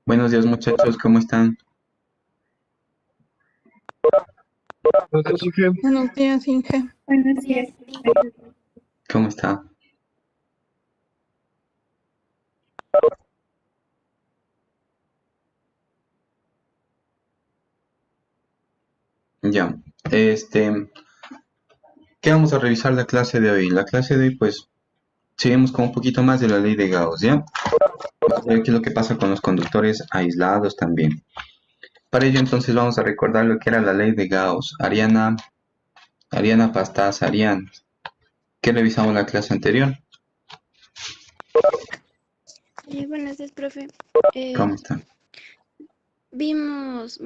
Buenos días muchachos, ¿cómo están? Así que, Buenos días, Inge. Buenos días. ¿Cómo está? Ya, este, ¿qué vamos a revisar la clase de hoy? La clase de hoy, pues, seguimos con un poquito más de la ley de Gauss, ¿ya? Vamos a ver qué es lo que pasa con los conductores aislados también. Para ello, entonces, vamos a recordar lo que era la ley de Gauss. Ariana Pastaz, Arián, ¿qué revisamos la clase anterior? Buenos días, profe. ¿Cómo Eh, está? vimos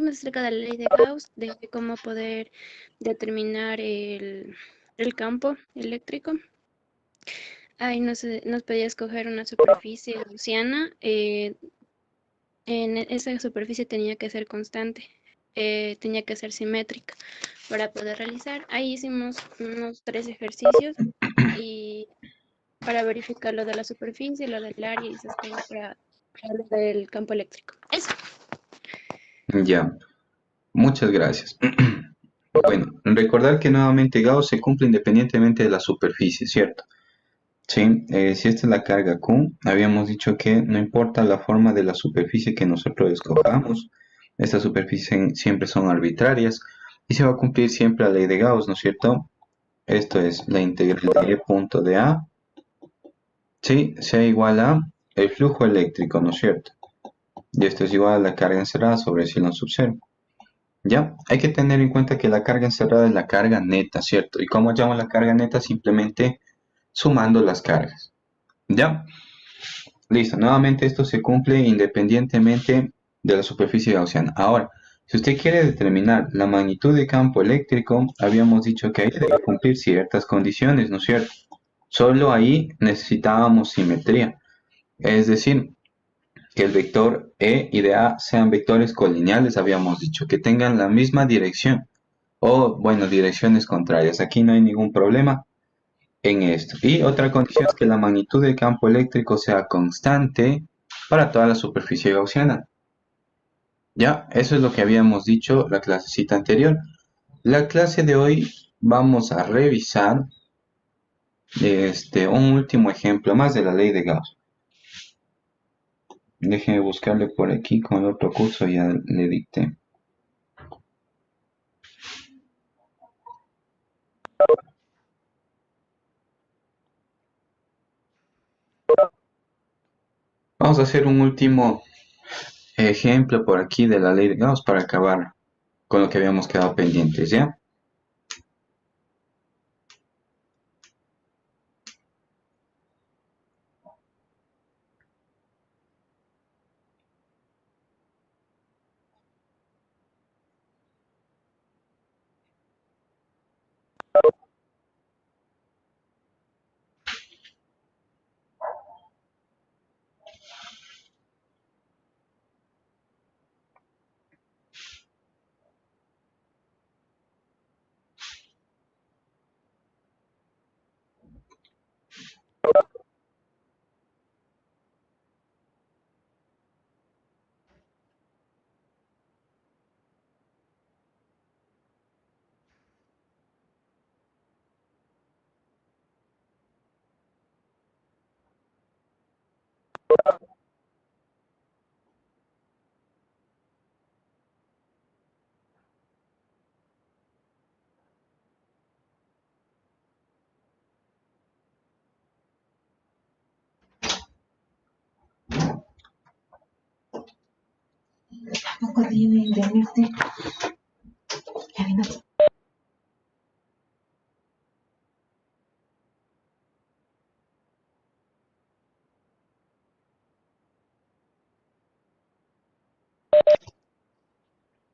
acerca de la ley de Gauss, de cómo poder determinar el campo eléctrico. Ahí nos pedía escoger una superficie gaussiana. Esa superficie tenía que ser constante, tenía que ser simétrica para poder realizar. Ahí hicimos unos 3 ejercicios y para verificar lo de la superficie, lo del área y esas cosas para lo del campo eléctrico. Eso. Ya, muchas gracias. Bueno, recordar que nuevamente Gauss se cumple independientemente de la superficie, ¿cierto? Sí, si esta es la carga Q, habíamos dicho que no importa la forma de la superficie que nosotros escojamos, estas superficies siempre son arbitrarias y se va a cumplir siempre la ley de Gauss, ¿no es cierto? Esto es la integral de E punto de A, sí, sea igual a el flujo eléctrico, ¿no es cierto? Y esto es igual a la carga encerrada sobre el silón sub cero. ¿Ya? Hay que tener en cuenta que la carga encerrada es la carga neta, ¿cierto? ¿Y cómo llamo la carga neta? Simplemente sumando las cargas. ¿Ya? Listo, nuevamente esto se cumple independientemente de la superficie gaussiana. Ahora, si usted quiere determinar la magnitud de campo eléctrico, habíamos dicho que ahí debe cumplir ciertas condiciones, ¿no es cierto? Solo ahí necesitábamos simetría, es decir, que el vector E y de A sean vectores colineales, habíamos dicho, que tengan la misma dirección o, bueno, direcciones contrarias. Aquí no hay ningún problema en esto. Y otra condición es que la magnitud del campo eléctrico sea constante para toda la superficie gaussiana. Ya, eso es lo que habíamos dicho la clasecita anterior. La clase de hoy vamos a revisar un último ejemplo más de la ley de Gauss. Déjenme buscarle por aquí con el otro curso, ya le dicté. Vamos a hacer un último ejemplo por aquí de la ley de Gauss para acabar con lo que habíamos quedado pendientes, ¿ya? Poco tiene de verte. Ya vino.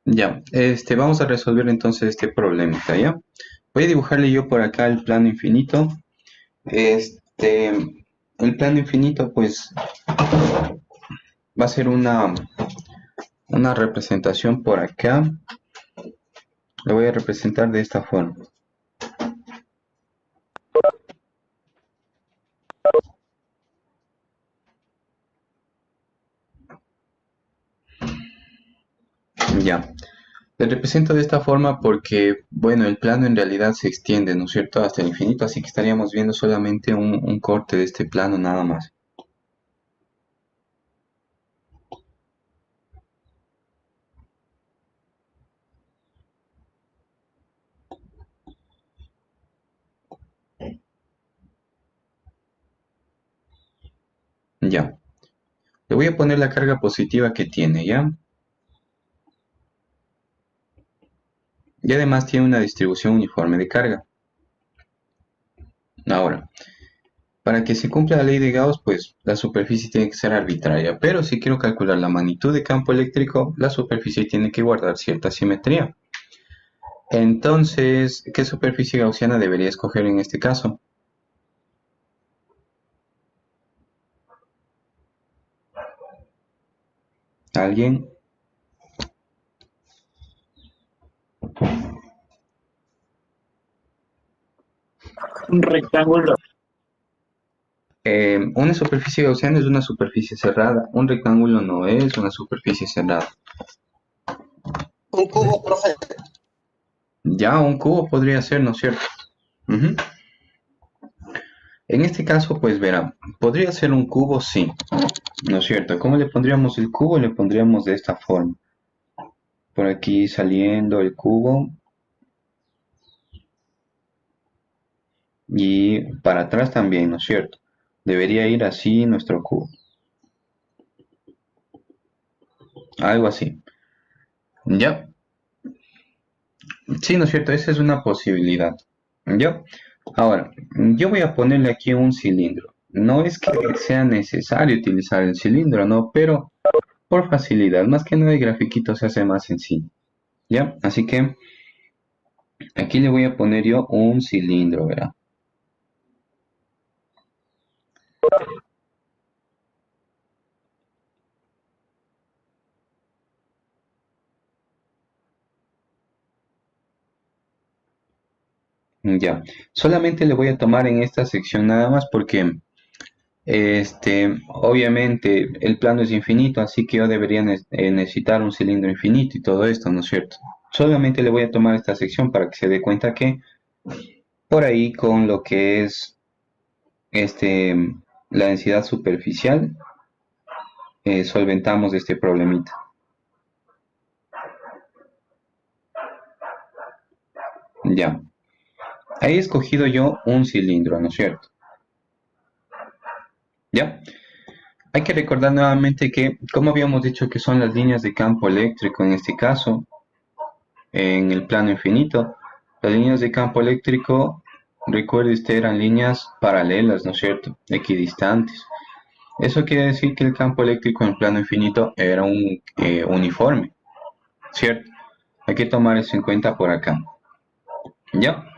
Ya, vamos a resolver entonces este problema, ¿ya? Voy a dibujarle yo por acá el plano infinito. Este, el plano infinito, pues, va a ser una representación por acá. Lo voy a representar de esta forma. Ya. Le represento de esta forma porque, bueno, el plano en realidad se extiende, ¿no es cierto?, hasta el infinito, así que estaríamos viendo solamente un corte de este plano nada más. Ya. Le voy a poner la carga positiva que tiene, ¿ya? Y además tiene una distribución uniforme de carga. Ahora, para que se cumpla la ley de Gauss, pues la superficie tiene que ser arbitraria. Pero si quiero calcular la magnitud de campo eléctrico, la superficie tiene que guardar cierta simetría. Entonces, ¿qué superficie gaussiana debería escoger en este caso? ¿Alguien? Un rectángulo. Una superficie gaussiana es una superficie cerrada. Un rectángulo no es una superficie cerrada. Un cubo, profe. Ya un cubo podría ser, ¿no es cierto? Ujú. En este caso, pues verá, podría ser un cubo, sí, ¿no es cierto? ¿Cómo le pondríamos el cubo? Le pondríamos de esta forma. Por aquí saliendo el cubo. Y para atrás también, ¿no es cierto? Debería ir así nuestro cubo. Algo así. ¿Ya? Sí, ¿no es cierto? Esa es una posibilidad. ¿Ya? Ahora, yo voy a ponerle aquí un cilindro. No es que sea necesario utilizar el cilindro, ¿no? Pero por facilidad, más que nada el grafiquito se hace más sencillo. ¿Ya? Así que aquí le voy a poner yo un cilindro, ¿verdad? Ya. Solamente le voy a tomar en esta sección nada más porque obviamente el plano es infinito, así que yo debería necesitar un cilindro infinito y todo esto, ¿no es cierto? Solamente le voy a tomar esta sección para que se dé cuenta que por ahí con lo que es este, la densidad superficial, solventamos este problemita. Ya. Ahí he escogido yo un cilindro, ¿no es cierto? ¿Ya? Hay que recordar nuevamente que, como habíamos dicho que son las líneas de campo eléctrico en este caso, en el plano infinito, las líneas de campo eléctrico, recuerde usted, eran líneas paralelas, ¿no es cierto? Equidistantes. Eso quiere decir que el campo eléctrico en el plano infinito era un uniforme, ¿cierto? Hay que tomar eso en cuenta por acá. ¿Ya?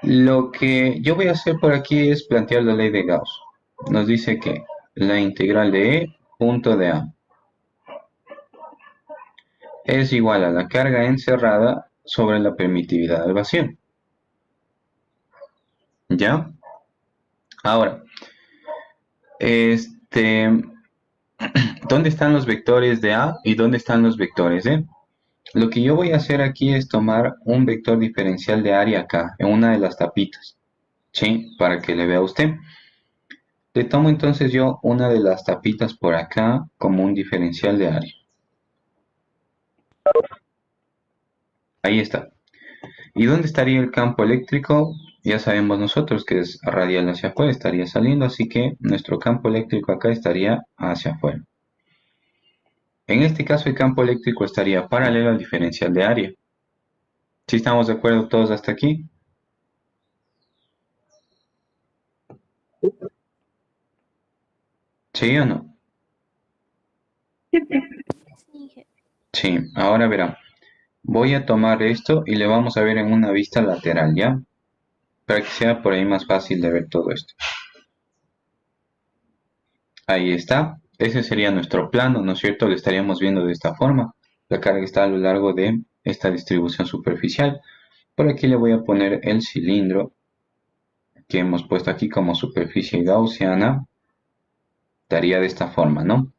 Lo que yo voy a hacer por aquí es plantear la ley de Gauss. Nos dice que la integral de E punto de A es igual a la carga encerrada sobre la permitividad del vacío. ¿Ya? Ahora, ¿dónde están los vectores de A y dónde están los vectores de? Lo que yo voy a hacer aquí es tomar un vector diferencial de área acá, en una de las tapitas, ¿sí? Para que le vea usted. Le tomo entonces yo una de las tapitas por acá como un diferencial de área. Ahí está. ¿Y dónde estaría el campo eléctrico? Ya sabemos nosotros que es radial hacia afuera, estaría saliendo, así que nuestro campo eléctrico acá estaría hacia afuera. En este caso el campo eléctrico estaría paralelo al diferencial de área. ¿Sí estamos de acuerdo todos hasta aquí? ¿Sí o no? Sí, Sí, ahora verá. Voy a tomar esto y le vamos a ver en una vista lateral, ¿ya? Para que sea por ahí más fácil de ver todo esto. Ahí está. Ese sería nuestro plano, ¿no es cierto? Lo estaríamos viendo de esta forma. La carga está a lo largo de esta distribución superficial. Por aquí le voy a poner el cilindro que hemos puesto aquí como superficie gaussiana. Daría de esta forma, ¿no?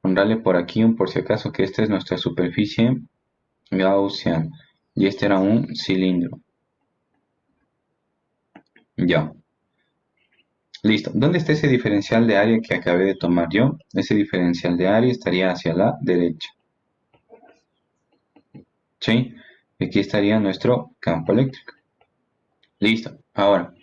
Pondrle por aquí un por si acaso que esta es nuestra superficie gaussiana. Y este era un cilindro. Ya. Listo. ¿Dónde está ese diferencial de área que acabé de tomar yo? Ese diferencial de área estaría hacia la derecha. ¿Sí? Aquí estaría nuestro campo eléctrico. Listo. Ahora,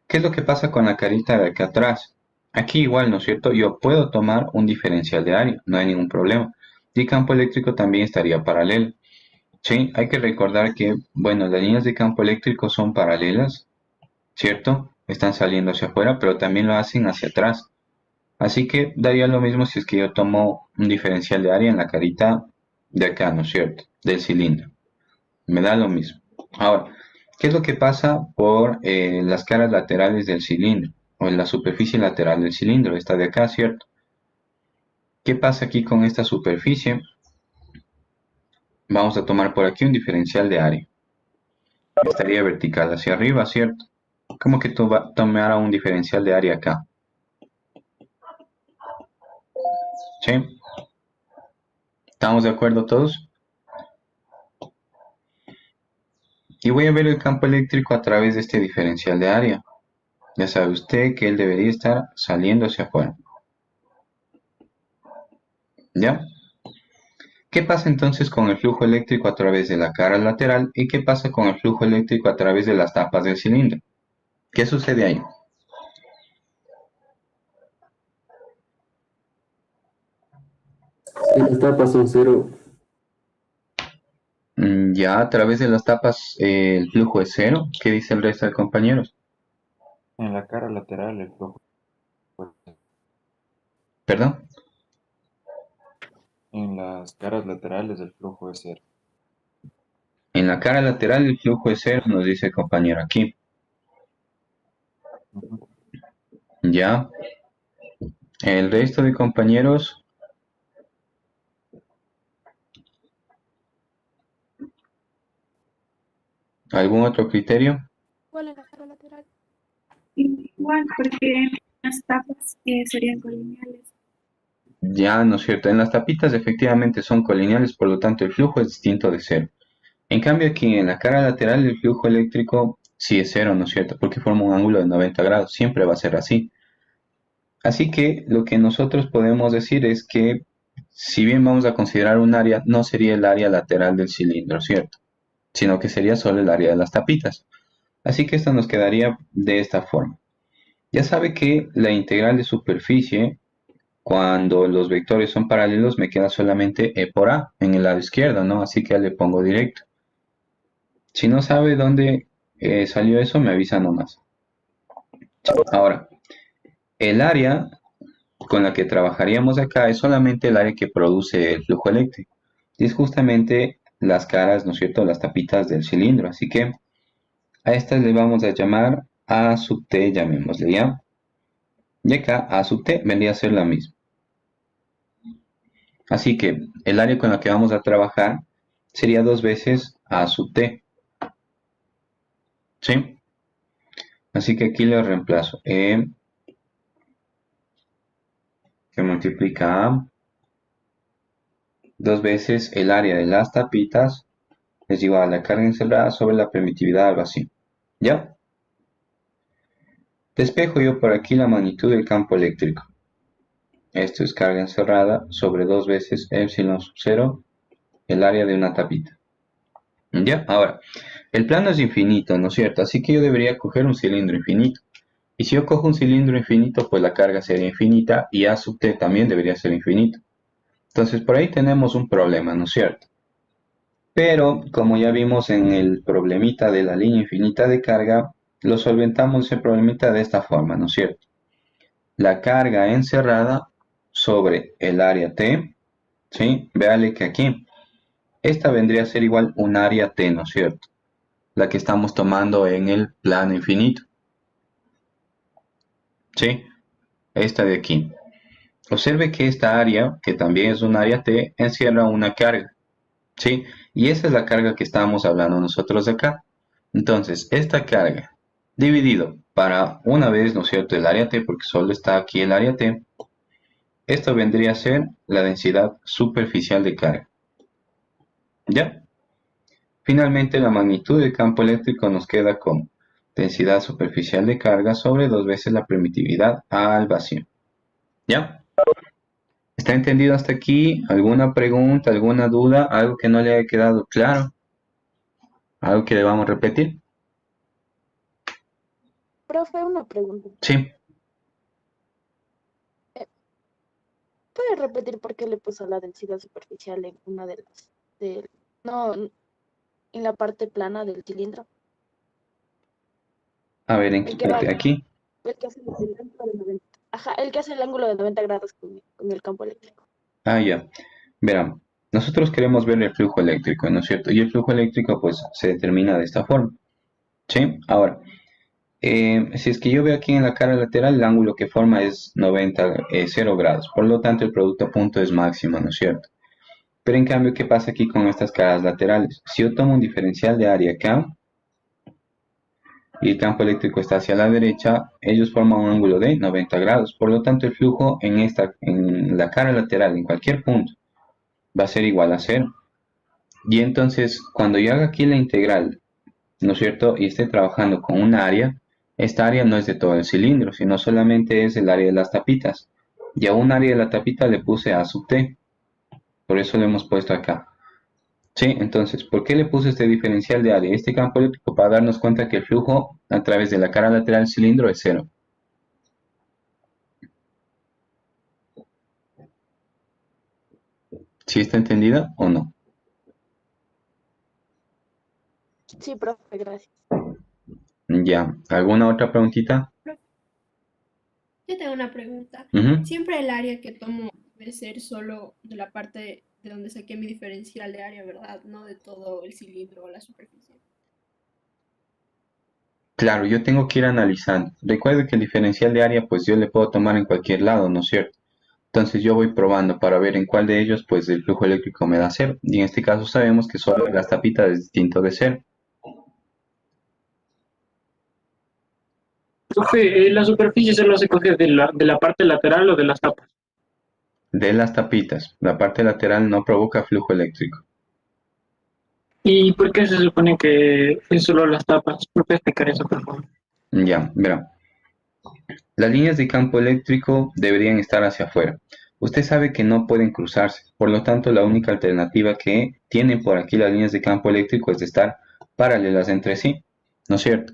¿qué es lo que pasa con la carita de acá atrás? Aquí igual, ¿no es cierto? Yo puedo tomar un diferencial de área, no hay ningún problema. Y el campo eléctrico también estaría paralelo. Sí, hay que recordar que, bueno, las líneas de campo eléctrico son paralelas, ¿cierto? Están saliendo hacia afuera, pero también lo hacen hacia atrás. Así que daría lo mismo si es que yo tomo un diferencial de área en la carita de acá, ¿no es cierto? Del cilindro. Me da lo mismo. Ahora, ¿qué es lo que pasa por las caras laterales del cilindro? O en la superficie lateral del cilindro, esta de acá, ¿cierto? ¿Qué pasa aquí con esta superficie? Vamos a tomar por aquí un diferencial de área. Estaría vertical hacia arriba, ¿cierto? ¿Cómo que tomara un diferencial de área acá? ¿Sí? ¿Estamos de acuerdo todos? Y voy a ver el campo eléctrico a través de este diferencial de área. Ya sabe usted que él debería estar saliendo hacia afuera. ¿Ya? ¿Qué pasa entonces con el flujo eléctrico a través de la cara lateral y qué pasa con el flujo eléctrico a través de las tapas del cilindro? ¿Qué sucede ahí? Las tapas son cero. Ya, a través de las tapas el flujo es cero. ¿Qué dice el resto de compañeros? En la cara lateral el flujo. ¿Perdón? En las caras laterales el flujo es cero. En la cara lateral el flujo es cero, nos dice el compañero aquí. Ujú. Ya. El resto de compañeros. ¿Algún otro criterio? ¿Cuál es la cara lateral? Igual, porque las tapas serían colineales. Ya, ¿no es cierto? En las tapitas efectivamente son colineales, por lo tanto el flujo es distinto de cero. En cambio aquí en la cara lateral el flujo eléctrico sí es cero, ¿no es cierto? Porque forma un ángulo de 90 grados, siempre va a ser así. Así que lo que nosotros podemos decir es que si bien vamos a considerar un área, no sería el área lateral del cilindro, ¿cierto? Sino que sería solo el área de las tapitas. Así que esto nos quedaría de esta forma. Ya sabe que la integral de superficie, cuando los vectores son paralelos, me queda solamente E por A en el lado izquierdo, ¿no? Así que ya le pongo directo. Si no sabe dónde salió eso, me avisa nomás. Ahora, el área con la que trabajaríamos acá es solamente el área que produce el flujo eléctrico. Y es justamente las caras, ¿no es cierto?, las tapitas del cilindro. Así que a estas le vamos a llamar A sub T, llamémosle ya. Y acá A sub T vendría a ser la misma. Así que el área con la que vamos a trabajar sería 2 veces A sub T. ¿Sí? Así que aquí le reemplazo E que multiplica A 2 veces el área de las tapitas es igual a la carga encerrada sobre la permitividad al vacío. ¿Ya? Despejo yo por aquí la magnitud del campo eléctrico. Esto es carga encerrada sobre 2 veces epsilon sub 0, el área de una tapita. ¿Ya? Ahora, el plano es infinito, ¿no es cierto? Así que yo debería coger un cilindro infinito. Y si yo cojo un cilindro infinito, pues la carga sería infinita y A sub T también debería ser infinito. Entonces por ahí tenemos un problema, ¿no es cierto? Pero como ya vimos en el problemita de la línea infinita de carga, lo solventamos ese problemita de esta forma, ¿no es cierto? La carga encerrada sobre el área T, ¿sí? Véale que aquí, esta vendría a ser igual un área T, ¿no es cierto? La que estamos tomando en el plano infinito. ¿Sí? Esta de aquí. Observe que esta área, que también es un área T, encierra una carga. ¿Sí? Y esa es la carga que estábamos hablando nosotros acá. Entonces, esta carga dividido para una vez, ¿no es cierto?, el área T, porque solo está aquí el área T, Esto vendría a ser la densidad superficial de carga. ¿Ya? Finalmente, la magnitud del campo eléctrico nos queda como densidad superficial de carga sobre 2 veces la permitividad al vacío. ¿Ya? ¿Está entendido hasta aquí? ¿Alguna pregunta, alguna duda? ¿Algo que no le haya quedado claro? ¿Algo que debamos repetir? Profe, una pregunta. Sí. ¿Puede repetir por qué le puso la densidad superficial en una de las... no, en la parte plana del cilindro? A ver, El que va, aquí. el que hace el ángulo de 90. Ajá, el que hace el ángulo de 90 grados con el campo eléctrico. Ah, ya. Verán, nosotros queremos ver el flujo eléctrico, ¿no es cierto? Y el flujo eléctrico, pues, se determina de esta forma. ¿Sí? Ahora, si es que yo veo aquí en la cara lateral, el ángulo que forma es 0 grados. Por lo tanto, el producto a punto es máximo, ¿no es cierto? Pero en cambio, ¿qué pasa aquí con estas caras laterales? Si yo tomo un diferencial de área acá, y el campo eléctrico está hacia la derecha, ellos forman un ángulo de 90 grados. Por lo tanto, el flujo en la cara lateral, en cualquier punto, va a ser igual a 0. Y entonces, cuando yo haga aquí la integral, ¿no es cierto? Y esté trabajando con un área, esta área no es de todo el cilindro, sino solamente es el área de las tapitas. Y a un área de la tapita le puse A sub t. Por eso lo hemos puesto acá. Sí, entonces, ¿por qué le puse este diferencial de área? Este campo eléctrico para darnos cuenta que el flujo a través de la cara lateral del cilindro es 0. ¿Sí está entendida o no? Sí, profe, gracias. Ya, ¿alguna otra preguntita? Yo tengo una pregunta. Ujú. Siempre el área que tomo debe ser solo de la parte de donde saqué mi diferencial de área, ¿verdad? No de todo el cilindro o la superficie. Claro, yo tengo que ir analizando. Recuerde que el diferencial de área, pues yo le puedo tomar en cualquier lado, ¿no es cierto? Entonces yo voy probando para ver en cuál de ellos, pues el flujo eléctrico me da 0. Y en este caso sabemos que solo las tapitas es distinto de 0. Profe, ¿la superficie solo se coge de la parte lateral o de las tapas? De las tapitas, la parte lateral no provoca flujo eléctrico. ¿Y por qué se supone que es solo las tapas? Profe, explicar eso, por favor. Ya, verá. Las líneas de campo eléctrico deberían estar hacia afuera. Usted sabe que no pueden cruzarse, por lo tanto la única alternativa que tienen por aquí las líneas de campo eléctrico es de estar paralelas entre sí, ¿no es cierto?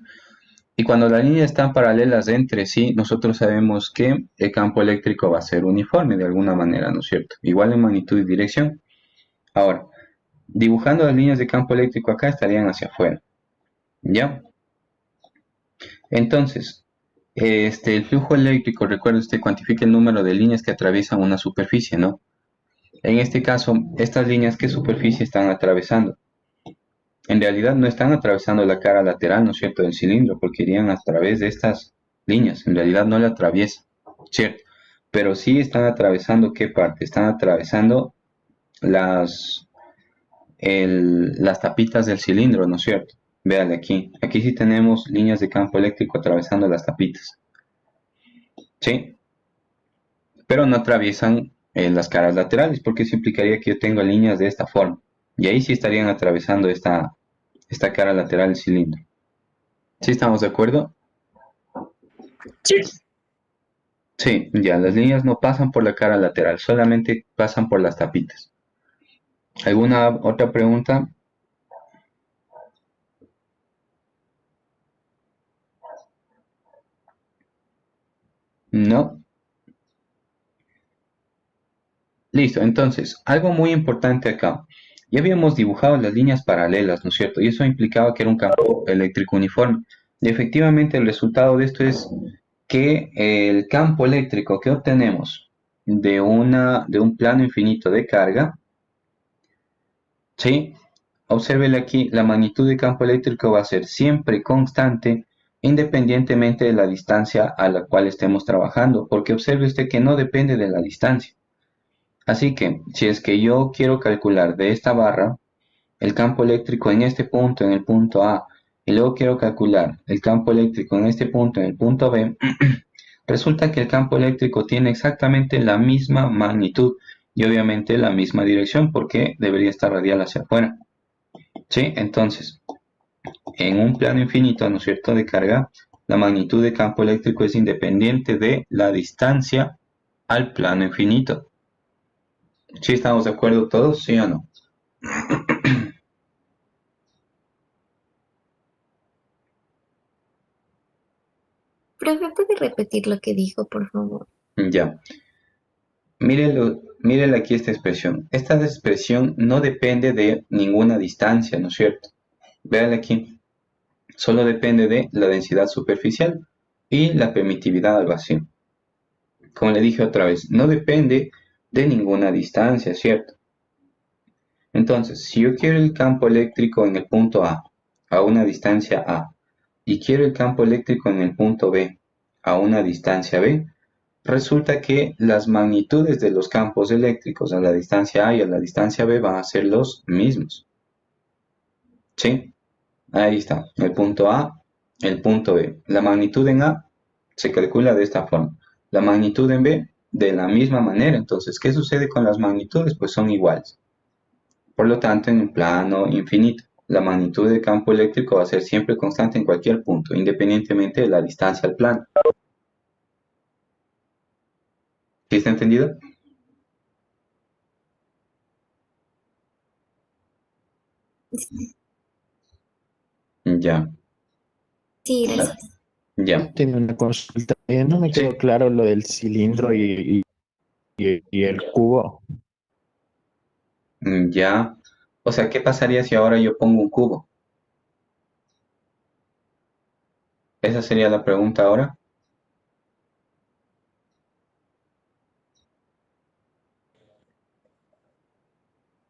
Y cuando las líneas están paralelas entre sí, nosotros sabemos que el campo eléctrico va a ser uniforme de alguna manera, ¿no es cierto? Igual en magnitud y dirección. Ahora, dibujando las líneas de campo eléctrico acá estarían hacia afuera, ¿ya? Entonces, el flujo eléctrico, recuerde usted, cuantifica el número de líneas que atraviesan una superficie, ¿no? En este caso, estas líneas, ¿qué superficie están atravesando? En realidad no están atravesando la cara lateral, ¿no es cierto?, del cilindro, porque irían a través de estas líneas. En realidad no la atraviesan, ¿cierto? Pero sí están atravesando, ¿qué parte? Están atravesando las tapitas del cilindro, ¿no es cierto? Véale aquí. Aquí sí tenemos líneas de campo eléctrico atravesando las tapitas. ¿Sí? Pero no atraviesan las caras laterales, porque eso implicaría que yo tengo líneas de esta forma. Y ahí sí estarían atravesando esta cara lateral del cilindro. ¿Sí estamos de acuerdo? Sí. Sí, ya, las líneas no pasan por la cara lateral, solamente pasan por las tapitas. ¿Alguna otra pregunta? No. Listo, entonces, algo muy importante acá. Ya habíamos dibujado las líneas paralelas, ¿no es cierto? Y eso implicaba que era un campo eléctrico uniforme. Y efectivamente, el resultado de esto es que el campo eléctrico que obtenemos de un plano infinito de carga, ¿sí? Obsérvele aquí, la magnitud de campo eléctrico va a ser siempre constante, independientemente de la distancia a la cual estemos trabajando, porque observe usted que no depende de la distancia. Así que, si es que yo quiero calcular de esta barra el campo eléctrico en este punto, en el punto A, y luego quiero calcular el campo eléctrico en este punto, en el punto B, Resulta que el campo eléctrico tiene exactamente la misma magnitud y obviamente la misma dirección porque debería estar radial hacia afuera. ¿Sí? Entonces, en un plano infinito, ¿no es cierto?, de carga, la magnitud de campo eléctrico es independiente de la distancia al plano infinito. ¿Sí estamos de acuerdo todos? ¿Sí o no? Profe, ¿puede repetir lo que dijo, por favor? Ya. Mírele aquí esta expresión. Esta expresión no depende de ninguna distancia, ¿no es cierto? Véale aquí. Solo depende de la densidad superficial y la permitividad al vacío. Como le dije otra vez, no depende de ninguna distancia, ¿cierto? Entonces, si yo quiero el campo eléctrico en el punto a una distancia A, y quiero el campo eléctrico en el punto B, a una distancia B, resulta que las magnitudes de los campos eléctricos a la distancia A y a la distancia B van a ser los mismos. ¿Sí? Ahí está, el punto A, el punto B. La magnitud en A se calcula de esta forma. La magnitud en B de la misma manera. Entonces, ¿qué sucede con las magnitudes? Pues son iguales. Por lo tanto, en un plano infinito, la magnitud del campo eléctrico va a ser siempre constante en cualquier punto, independientemente de la distancia al plano. ¿Sí está entendido? Ya, Sí, gracias. ya. Tenía una consulta. No me Sí, quedó claro lo del cilindro y el cubo. ya. O sea, ¿qué pasaría si ahora yo pongo un cubo? Esa sería la pregunta ahora.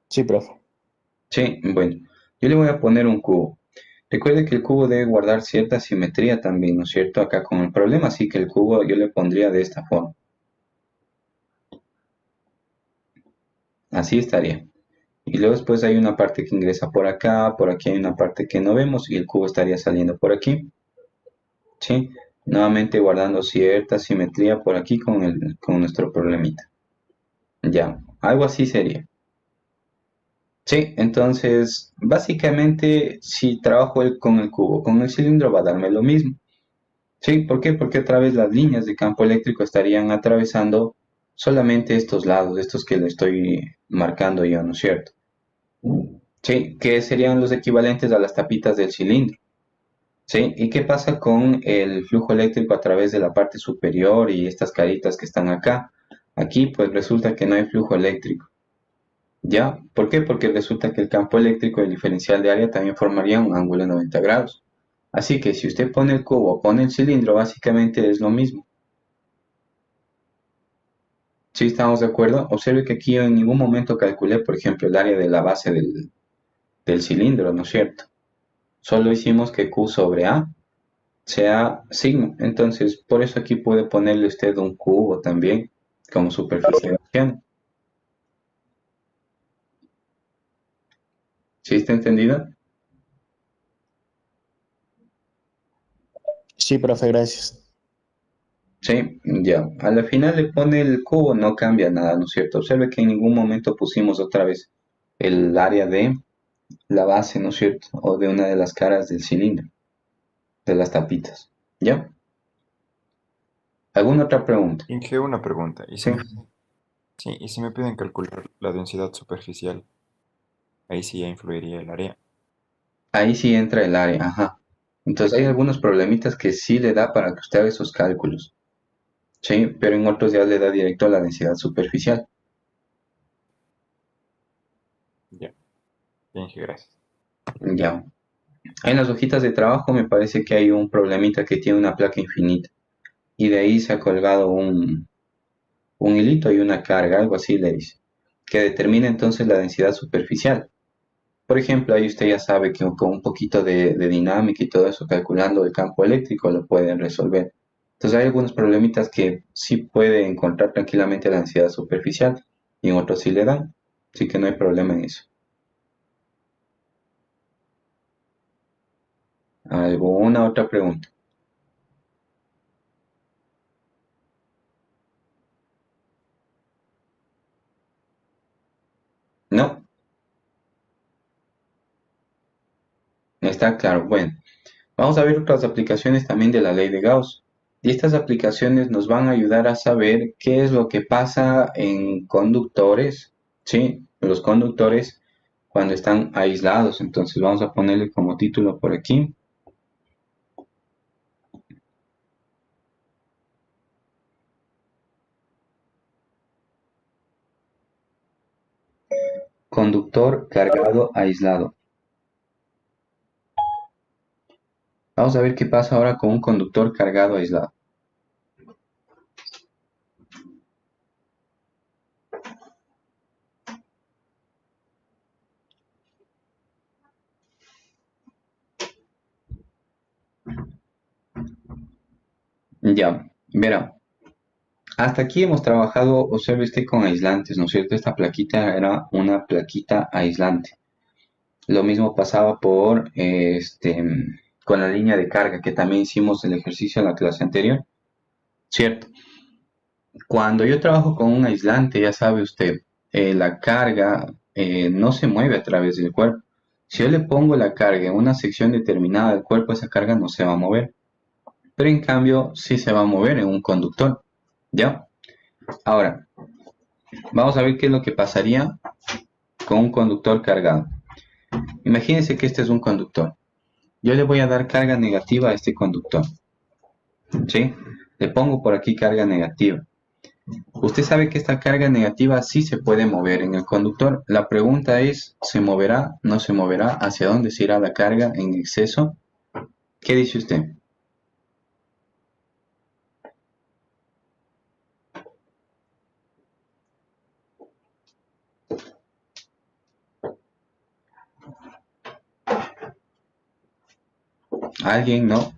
Sí, profe. Sí, bueno. Yo le voy a poner un cubo. Recuerde que el cubo debe guardar cierta simetría también, ¿no es cierto? Acá con el problema, así que el cubo yo le pondría de esta forma. Así estaría. Y luego después hay una parte que ingresa por aquí hay una parte que no vemos y el cubo estaría saliendo por aquí. ¿Sí? Nuevamente guardando cierta simetría por aquí con nuestro problemita. Ya, algo así sería. Sí, entonces, básicamente, si trabajo con el cubo, con el cilindro va a darme lo mismo. Sí, ¿por qué? Porque otra vez las líneas de campo eléctrico estarían atravesando solamente estos lados, estos que le estoy marcando yo, ¿no es cierto? Sí, que serían los equivalentes a las tapitas del cilindro. Sí, ¿y qué pasa con el flujo eléctrico a través de la parte superior y estas caritas que están acá? Aquí, pues resulta que no hay flujo eléctrico. ¿Ya? ¿Por qué? Porque resulta que el campo eléctrico y el diferencial de área también formarían un ángulo de 90 grados. Así que si usted pone el cubo o pone el cilindro, básicamente es lo mismo. ¿Sí estamos de acuerdo? Observe que aquí yo en ningún momento calculé, por ejemplo, el área de la base del cilindro, ¿no es cierto? Solo hicimos que Q sobre A sea sigma. Entonces, por eso aquí puede ponerle usted un cubo también como superficie de acción. ¿Sí está entendido? Sí, profe, gracias. Sí, ya. A la final le pone el cubo, no cambia nada, ¿no es cierto? Observe que en ningún momento pusimos otra vez el área de la base, ¿no es cierto? O de una de las caras del cilindro, de las tapitas. ¿Ya? ¿Alguna otra pregunta? Inge, una pregunta. ¿Y Sí. sí, y si me piden calcular la densidad superficial? Ahí sí ya influiría el área. Ahí sí entra el área, ajá. Entonces hay algunos problemitas que sí le da para que usted haga esos cálculos. Sí, pero en otros ya le da directo a la densidad superficial. Ya, ya, Inge, gracias. Ya. En las hojitas de trabajo me parece que hay un problemita que tiene una placa infinita. Y de ahí se ha colgado un hilito y una carga, algo así le dice. Que determina entonces la densidad superficial. Por ejemplo, ahí usted ya sabe que con un poquito de dinámica y todo eso, calculando el campo eléctrico, lo pueden resolver. Entonces hay algunos problemitas que sí puede encontrar tranquilamente la densidad superficial y en otros sí le dan. Así que no hay problema en eso. ¿Alguna otra pregunta? Está claro. Bueno, vamos a ver otras aplicaciones también de la ley de Gauss. Y estas aplicaciones nos van a ayudar a saber qué es lo que pasa en conductores, ¿sí? Los conductores cuando están aislados. Entonces vamos a ponerle como título por aquí. Conductor cargado aislado. Vamos a ver qué pasa ahora con un conductor cargado aislado. Ya, verá. Hasta aquí hemos trabajado, observe usted, con aislantes, ¿no es cierto? Esta plaquita era una plaquita aislante. Lo mismo pasaba con la línea de carga, que también hicimos el ejercicio en la clase anterior, ¿cierto? Cuando yo trabajo con un aislante, ya sabe usted, la carga no se mueve a través del cuerpo. Si yo le pongo la carga en una sección determinada del cuerpo, esa carga no se va a mover. Pero en cambio, sí se va a mover en un conductor, ¿ya? Ahora, vamos a ver qué es lo que pasaría con un conductor cargado. Imagínense que este es un conductor. Yo le voy a dar carga negativa a este conductor, ¿sí? Le pongo por aquí carga negativa. Usted sabe que esta carga negativa sí se puede mover en el conductor. La pregunta es, ¿se moverá? ¿No se moverá? ¿Hacia dónde se irá la carga en exceso? ¿Qué dice usted? ¿Alguien? ¿No?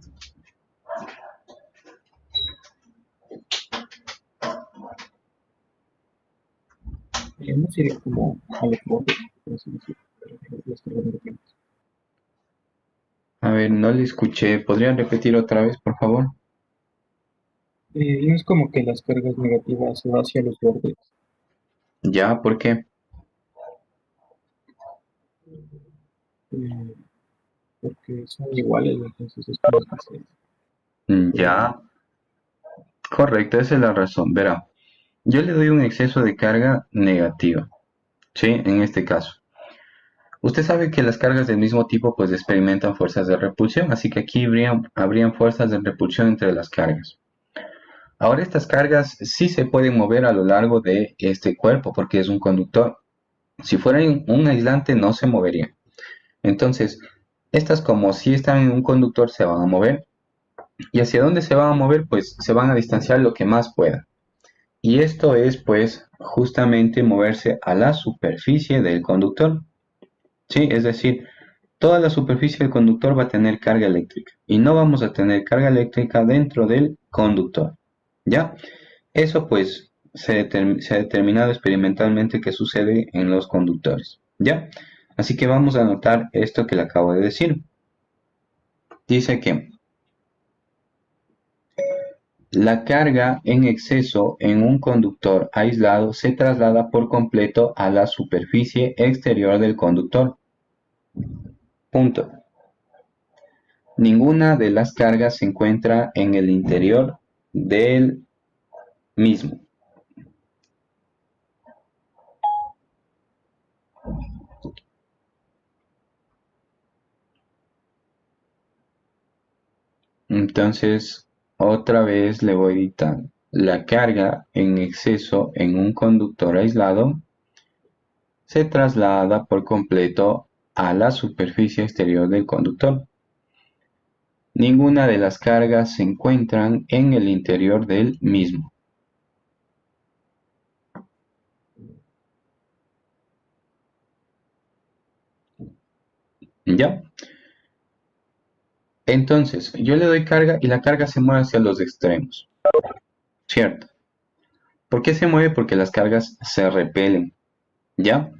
No sería como a los bordes, por así decirlo, las cargas negativas. A ver, no le escuché. ¿Podría repetir otra vez, por favor? No es como que las cargas negativas se van hacia los bordes. ¿Ya? ¿Por qué? Porque son iguales, entonces es como que Ya. Correcto, esa es la razón. Verá, yo le doy un exceso de carga negativa, ¿sí? En este caso. Usted sabe que las cargas del mismo tipo pues experimentan fuerzas de repulsión, así que aquí habrían fuerzas de repulsión entre las cargas. Ahora estas cargas sí se pueden mover a lo largo de este cuerpo porque es un conductor. Si fuera un aislante no se movería. Entonces, estas como si están en un conductor se van a mover. ¿Y hacia dónde se van a mover? Pues se van a distanciar lo que más puedan. Y esto es pues justamente moverse a la superficie del conductor. ¿Sí? Es decir, toda la superficie del conductor va a tener carga eléctrica. Y no vamos a tener carga eléctrica dentro del conductor. ¿Ya? Eso pues se ha determinado experimentalmente que sucede en los conductores. ¿Ya? Así que vamos a anotar esto que le acabo de decir. Dice que la carga en exceso en un conductor aislado se traslada por completo a la superficie exterior del conductor. Punto. Ninguna de las cargas se encuentra en el interior del mismo. Entonces, otra vez le voy dictando. La carga en exceso en un conductor aislado se traslada por completo a la superficie exterior del conductor. Ninguna de las cargas se encuentran en el interior del mismo. ¿Ya? Entonces, yo le doy carga y la carga se mueve hacia los extremos. ¿Cierto? ¿Por qué se mueve? Porque las cargas se repelen. ¿Ya?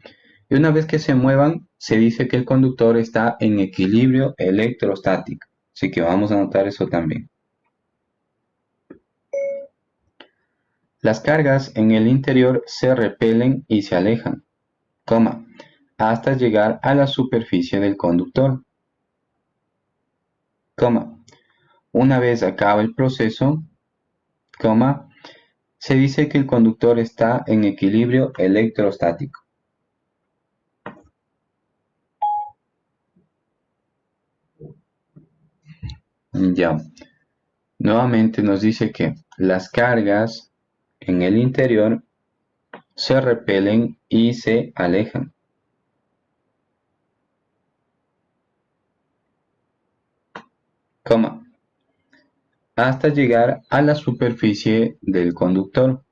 Y una vez que se muevan, se dice que el conductor está en equilibrio electrostático. Así que vamos a anotar eso también. Las cargas en el interior se repelen y se alejan, hasta llegar a la superficie del conductor. coma, una vez acaba el proceso, coma, se dice que el conductor está en equilibrio electrostático. Ya. Nuevamente nos dice que las cargas en el interior se repelen y se alejan. Coma, hasta llegar a la superficie del conductor.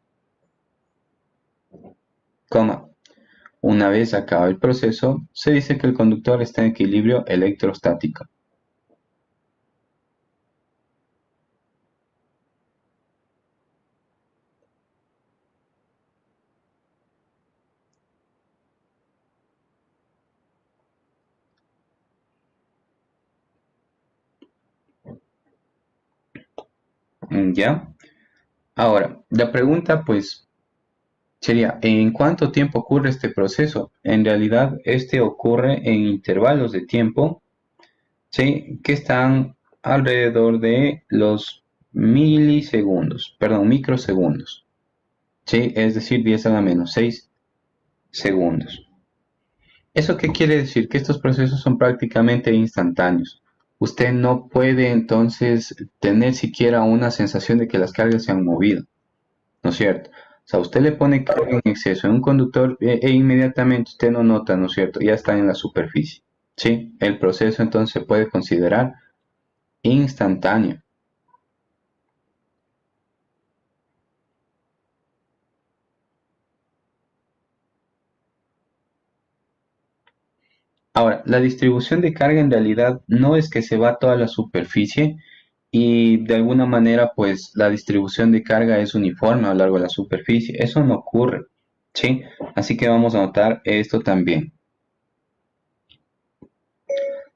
Coma, una vez acaba el proceso, se dice que el conductor está en equilibrio electrostático. ¿Ya? Ahora, la pregunta pues sería, ¿en cuánto tiempo ocurre este proceso? En realidad, este ocurre en intervalos de tiempo, ¿sí? Que están alrededor de los microsegundos, ¿sí? Es decir, 10 a la menos 6 segundos. ¿Eso qué quiere decir? Que estos procesos son prácticamente instantáneos. Usted no puede entonces tener siquiera una sensación de que las cargas se han movido, ¿no es cierto? O sea, usted le pone carga en exceso en un conductor e inmediatamente usted no nota, ¿no es cierto? Ya está en la superficie, ¿sí? El proceso entonces se puede considerar instantáneo. Ahora, la distribución de carga en realidad no es que se va a toda la superficie y de alguna manera pues la distribución de carga es uniforme a lo largo de la superficie. Eso no ocurre, ¿sí? Así que vamos a notar esto también.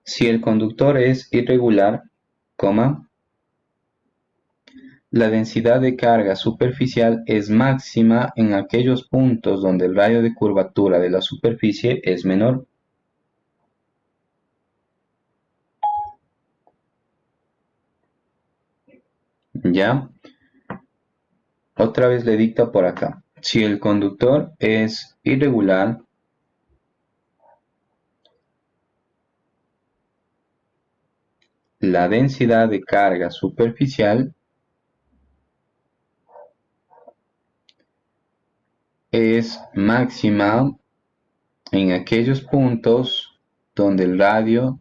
Si el conductor es irregular, coma, la densidad de carga superficial es máxima en aquellos puntos donde el radio de curvatura de la superficie es menor. ¿Ya? Otra vez le dicta por acá. Si el conductor es irregular, la densidad de carga superficial es máxima en aquellos puntos donde el radio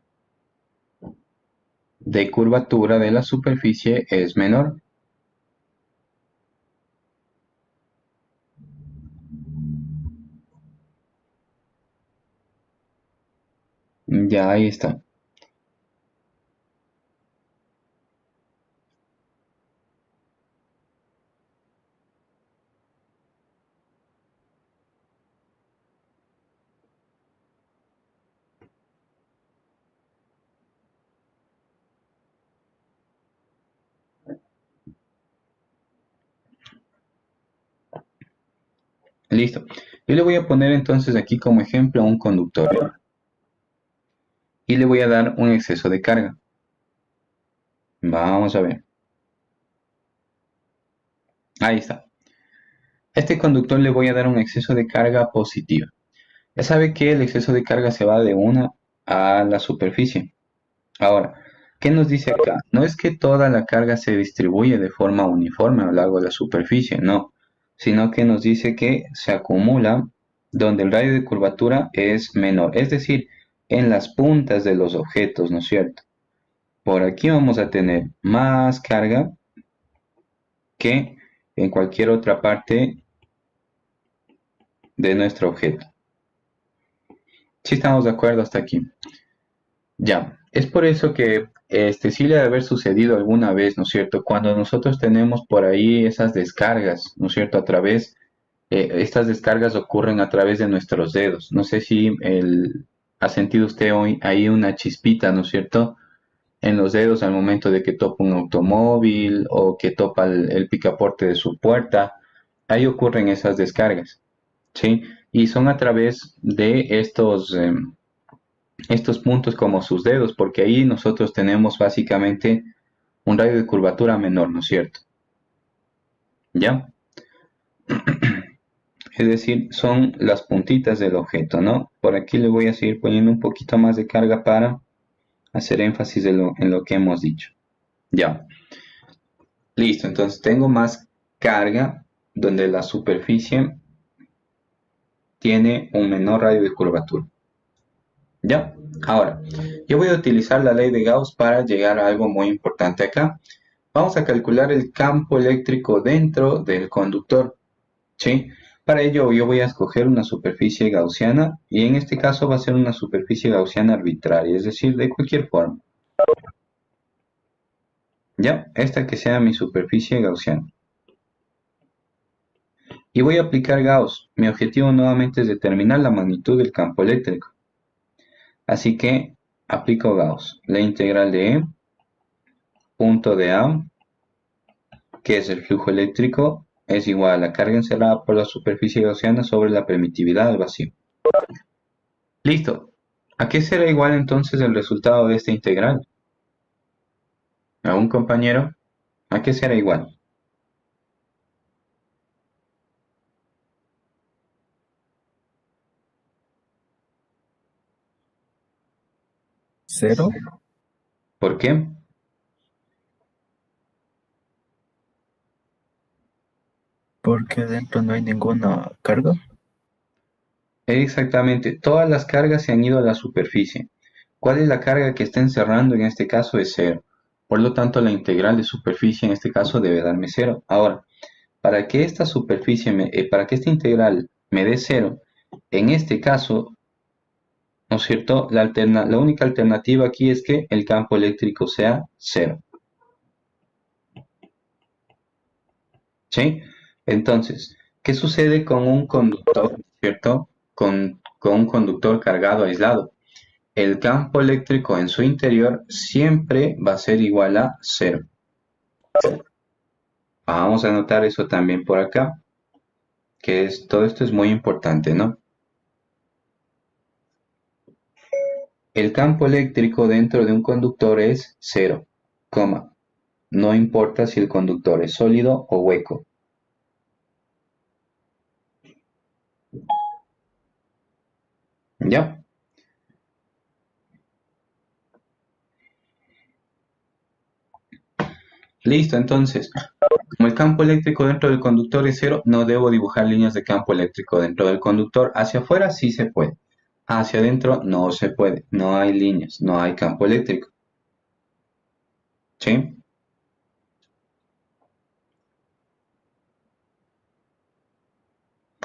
de curvatura de la superficie es menor. Ya ahí está. Listo. Yo le voy a poner entonces aquí como ejemplo a un conductor y le voy a dar un exceso de carga. Vamos a ver. Ahí está. A este conductor le voy a dar un exceso de carga positiva. Ya sabe que el exceso de carga se va de una a la superficie. Ahora, ¿qué nos dice acá? No es que toda la carga se distribuye de forma uniforme a lo largo de la superficie, no, sino que nos dice que se acumula donde el radio de curvatura es menor, es decir, en las puntas de los objetos, ¿no es cierto? Por aquí vamos a tener más carga que en cualquier otra parte de nuestro objeto. ¿Sí estamos de acuerdo hasta aquí? Ya, es por eso que sí le debe haber sucedido alguna vez, ¿no es cierto? Cuando nosotros tenemos por ahí esas descargas, ¿no es cierto? Estas descargas ocurren a través de nuestros dedos. No sé si ha sentido usted hoy ahí una chispita, ¿no es cierto? En los dedos al momento de que topa un automóvil o que topa el picaporte de su puerta. Ahí ocurren esas descargas, ¿sí? Y son a través de estos puntos como sus dedos, porque ahí nosotros tenemos básicamente un radio de curvatura menor, ¿no es cierto? ¿Ya? Es decir, son las puntitas del objeto, ¿no? Por aquí le voy a seguir poniendo un poquito más de carga para hacer énfasis en lo que hemos dicho. Ya. Listo, entonces tengo más carga donde la superficie tiene un menor radio de curvatura. ¿Ya? Ahora, yo voy a utilizar la ley de Gauss para llegar a algo muy importante acá. Vamos a calcular el campo eléctrico dentro del conductor, ¿sí? Para ello yo voy a escoger una superficie gaussiana y en este caso va a ser una superficie gaussiana arbitraria, es decir, de cualquier forma. ¿Ya? Esta que sea mi superficie gaussiana. Y voy a aplicar Gauss. Mi objetivo nuevamente es determinar la magnitud del campo eléctrico. Así que aplico Gauss. La integral de E, punto de A, que es el flujo eléctrico, es igual a la carga encerrada por la superficie gaussiana sobre la permitividad al vacío. Listo. ¿A qué será igual entonces el resultado de esta integral? ¿A un compañero? ¿A qué será igual? ¿Cero? ¿Por qué? Porque dentro no hay ninguna carga. Exactamente. Todas las cargas se han ido a la superficie. ¿Cuál es la carga que está encerrando? En este caso es 0. Por lo tanto, la integral de superficie en este caso debe darme 0. Ahora, para que esta para que esta integral me dé 0, en este caso, ¿no es cierto? La única alternativa aquí es que el campo eléctrico sea 0. ¿Sí? Entonces, ¿qué sucede con un conductor, ¿cierto? Con un conductor cargado aislado. El campo eléctrico en su interior siempre va a ser igual a 0. Vamos a anotar eso también por acá, que todo esto es muy importante, ¿no? El campo eléctrico dentro de un conductor es 0, no importa si el conductor es sólido o hueco. ¿Ya? Listo, entonces, como el campo eléctrico dentro del conductor es 0, no debo dibujar líneas de campo eléctrico dentro del conductor. Hacia afuera sí se puede. Hacia adentro no se puede. No hay líneas, no hay campo eléctrico. ¿Sí?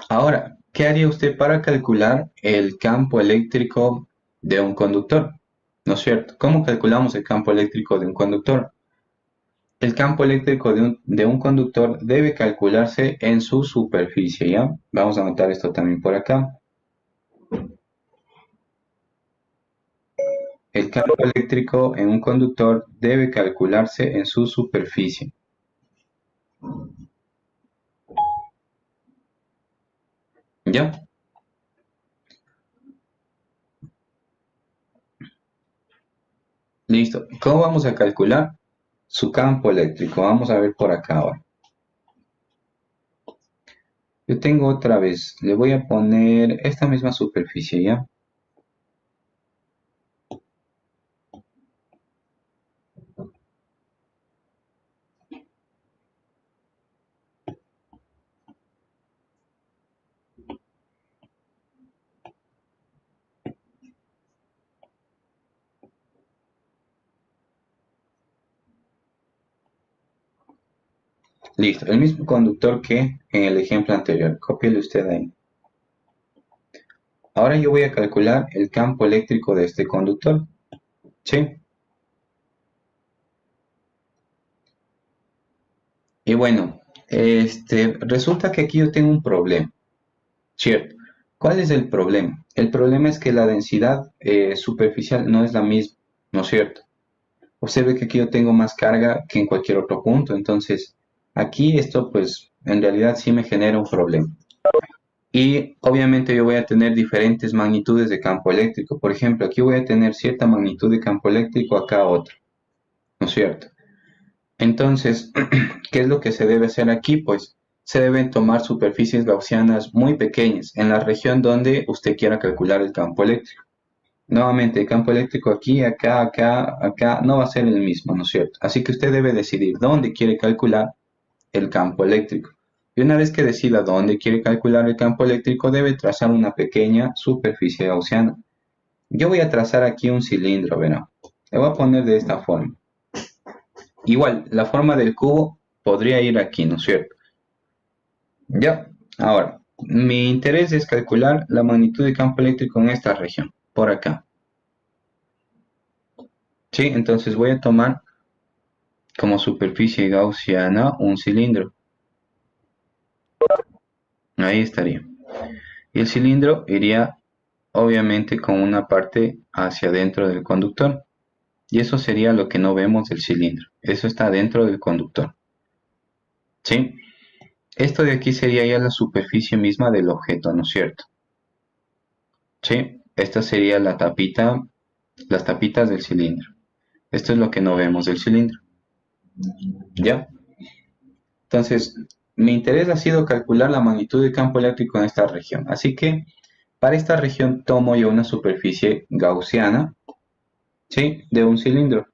Ahora, ¿qué haría usted para calcular el campo eléctrico de un conductor? ¿No es cierto? ¿Cómo calculamos el campo eléctrico de un conductor? El campo eléctrico de un conductor debe calcularse en su superficie, ¿ya? Vamos a anotar esto también por acá. El campo eléctrico en un conductor debe calcularse en su superficie. ¿Ya? Listo. ¿Cómo vamos a calcular su campo eléctrico? Vamos a ver por acá ahora. Yo tengo otra vez, le voy a poner esta misma superficie, ¿ya? Listo, el mismo conductor que en el ejemplo anterior. Cópiele usted ahí. Ahora yo voy a calcular el campo eléctrico de este conductor. ¿Sí? Y bueno, resulta que aquí yo tengo un problema. ¿Cierto? ¿Cuál es el problema? El problema es que la densidad superficial no es la misma, ¿no es cierto? Observe que aquí yo tengo más carga que en cualquier otro punto, entonces aquí esto pues en realidad sí me genera un problema. Y obviamente yo voy a tener diferentes magnitudes de campo eléctrico. Por ejemplo, aquí voy a tener cierta magnitud de campo eléctrico, acá otra, ¿no es cierto? Entonces, ¿qué es lo que se debe hacer aquí? Pues se deben tomar superficies gaussianas muy pequeñas en la región donde usted quiera calcular el campo eléctrico. Nuevamente, el campo eléctrico aquí, acá, acá, acá, no va a ser el mismo, ¿no es cierto? Así que usted debe decidir dónde quiere calcular el campo eléctrico. Y una vez que decida dónde quiere calcular el campo eléctrico, debe trazar una pequeña superficie gaussiana. Yo voy a trazar aquí un cilindro, verán. Le voy a poner de esta forma. Igual, la forma del cubo podría ir aquí, ¿no es cierto? Ya, ahora, mi interés es calcular la magnitud de campo eléctrico en esta región, por acá. Sí, entonces voy a tomar como superficie gaussiana un cilindro. Ahí estaría. Y el cilindro iría obviamente con una parte hacia adentro del conductor. Y eso sería lo que no vemos del cilindro. Eso está dentro del conductor. ¿Sí? Esto de aquí sería ya la superficie misma del objeto, ¿no es cierto? ¿Sí? Esta sería la tapita, las tapitas del cilindro. Esto es lo que no vemos del cilindro. ¿Ya? Entonces, mi interés ha sido calcular la magnitud de campo eléctrico en esta región. Así que, para esta región tomo yo una superficie gaussiana, ¿sí? De un cilindro.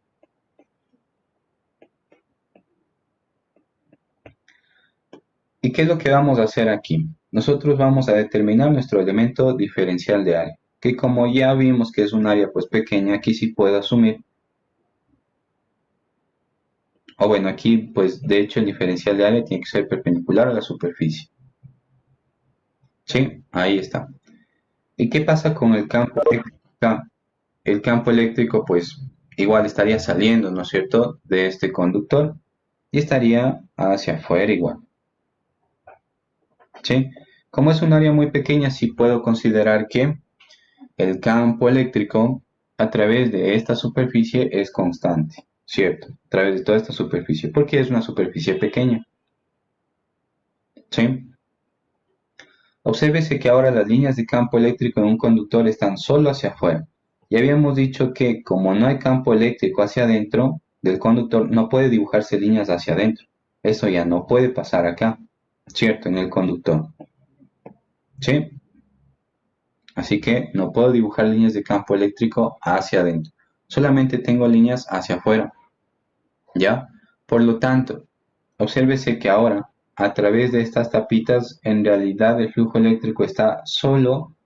¿Y qué es lo que vamos a hacer aquí? Nosotros vamos a determinar nuestro elemento diferencial de área, que como ya vimos que es un área pues pequeña, aquí sí puedo asumir. O bueno, aquí pues de hecho el diferencial de área tiene que ser perpendicular a la superficie. ¿Sí? Ahí está. ¿Y qué pasa con el campo eléctrico acá? El campo eléctrico pues igual estaría saliendo, ¿no es cierto?, de este conductor y estaría hacia afuera igual. ¿Sí? Como es un área muy pequeña, sí puedo considerar que el campo eléctrico a través de esta superficie es constante, ¿cierto? A través de toda esta superficie, porque es una superficie pequeña. ¿Sí? Obsérvese que ahora las líneas de campo eléctrico en un conductor están solo hacia afuera. Ya habíamos dicho que como no hay campo eléctrico hacia adentro del conductor, no puede dibujarse líneas hacia adentro. Eso ya no puede pasar acá, ¿cierto? En el conductor. ¿Sí? Así que no puedo dibujar líneas de campo eléctrico hacia adentro. Solamente tengo líneas hacia afuera. ¿Ya? Por lo tanto, obsérvese que ahora, a través de estas tapitas, en realidad el flujo eléctrico está solo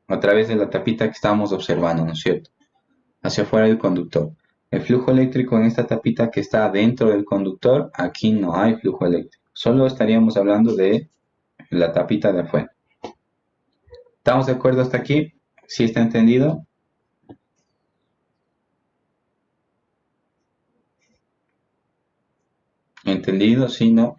a través de la tapita que estamos observando, ¿no es cierto? Hacia afuera del conductor. El flujo eléctrico en esta tapita que está dentro del conductor, aquí no hay flujo eléctrico. Solo estaríamos hablando de la tapita de afuera. ¿Estamos de acuerdo hasta aquí? ¿Sí está entendido? ¿Entendido? ¿Sí? ¿No?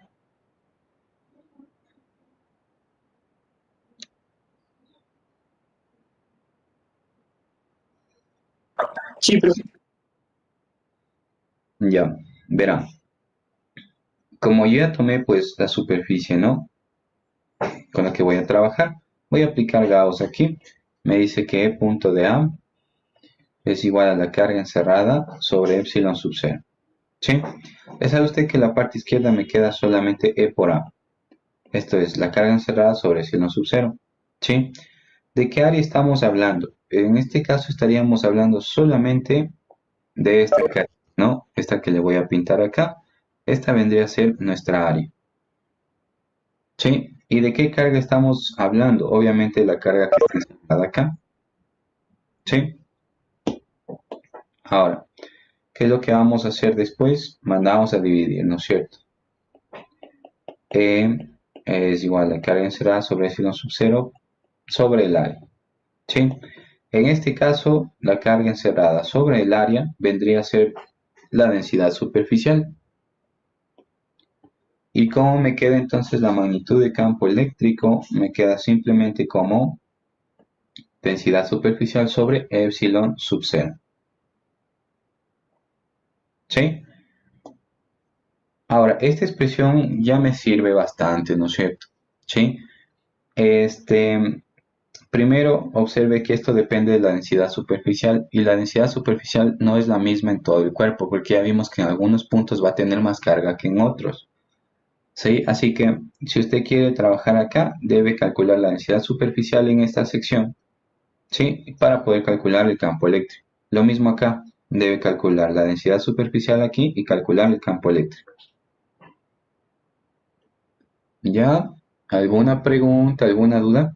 Sí, pero Ya, verán. Como yo ya tomé pues la superficie, ¿no?, con la que voy a trabajar, voy a aplicar Gauss aquí. Me dice que E punto de A es igual a la carga encerrada sobre epsilon sub 0. ¿Sí? Ya sabe usted que la parte izquierda me queda solamente E por A. Esto es la carga encerrada sobre epsilon sub 0. ¿Sí? ¿De qué área estamos hablando? En este caso estaríamos hablando solamente de esta carga, ¿no? Esta que le voy a pintar acá. Esta vendría a ser nuestra área. ¿Sí? ¿Y de qué carga estamos hablando? Obviamente la carga que está encerrada acá. ¿Sí? Ahora, ¿qué es lo que vamos a hacer después? Mandamos a dividir, ¿no es cierto? E es igual a la carga encerrada sobre epsilon sub 0 sobre el área. ¿Sí? En este caso, la carga encerrada sobre el área vendría a ser la densidad superficial. ¿Y cómo me queda entonces la magnitud de campo eléctrico? Me queda simplemente como densidad superficial sobre epsilon sub 0. ¿Sí? Ahora, esta expresión ya me sirve bastante, ¿no es cierto? ¿Sí? Primero, observe que esto depende de la densidad superficial y la densidad superficial no es la misma en todo el cuerpo porque ya vimos que en algunos puntos va a tener más carga que en otros. ¿Sí? Así que si usted quiere trabajar acá, debe calcular la densidad superficial en esta sección, ¿sí? Para poder calcular el campo eléctrico. Lo mismo acá, debe calcular la densidad superficial aquí y calcular el campo eléctrico. ¿Ya? ¿Alguna pregunta, alguna duda?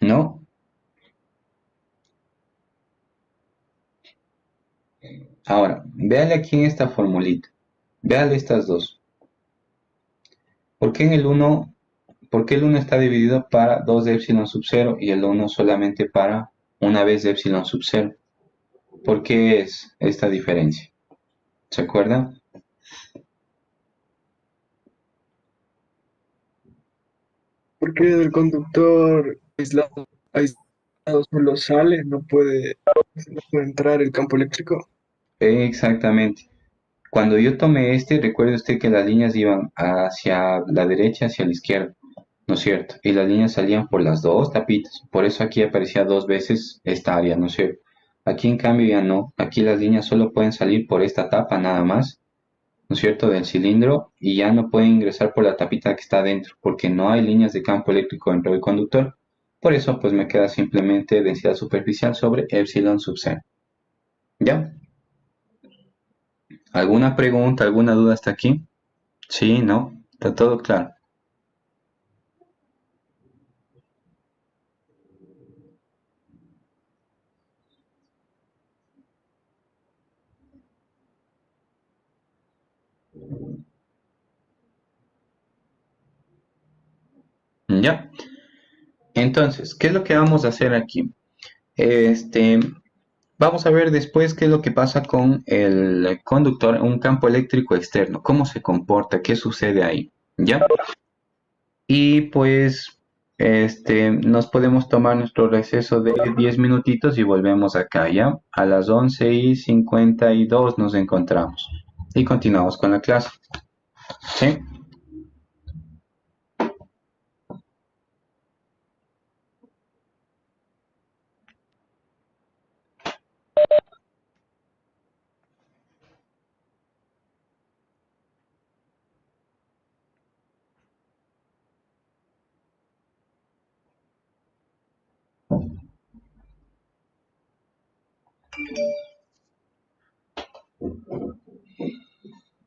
¿No? Ahora, véale aquí en esta formulita. Véale estas dos. ¿Por qué en el 1, por qué el 1 está dividido para 2 de epsilon sub 0 y el 1 solamente para una vez de epsilon sub 0? ¿Por qué es esta diferencia? ¿Se acuerdan? Porque el conductor aislado solo sale, no puede entrar el campo eléctrico. Exactamente. Cuando yo tomé recuerde usted que las líneas iban hacia la derecha, hacia la izquierda, ¿no es cierto? Y las líneas salían por las dos tapitas. Por eso aquí aparecía dos veces esta área, ¿no es cierto? Aquí en cambio ya no. Aquí las líneas solo pueden salir por esta tapa nada más, ¿no es cierto? Del cilindro y ya no pueden ingresar por la tapita que está dentro, porque no hay líneas de campo eléctrico dentro del conductor. Por eso pues me queda simplemente densidad superficial sobre epsilon sub c. ¿Ya? ¿Alguna pregunta, alguna duda hasta aquí? Sí, ¿no? Está todo claro. ¿Ya? Entonces, ¿qué es lo que vamos a hacer aquí? Vamos a ver después qué es lo que pasa con el conductor, un campo eléctrico externo, cómo se comporta, qué sucede ahí, ¿ya? Y pues, nos podemos tomar nuestro receso de 10 minutitos y volvemos acá, ¿ya? A las 11:52 nos encontramos y continuamos con la clase, ¿sí?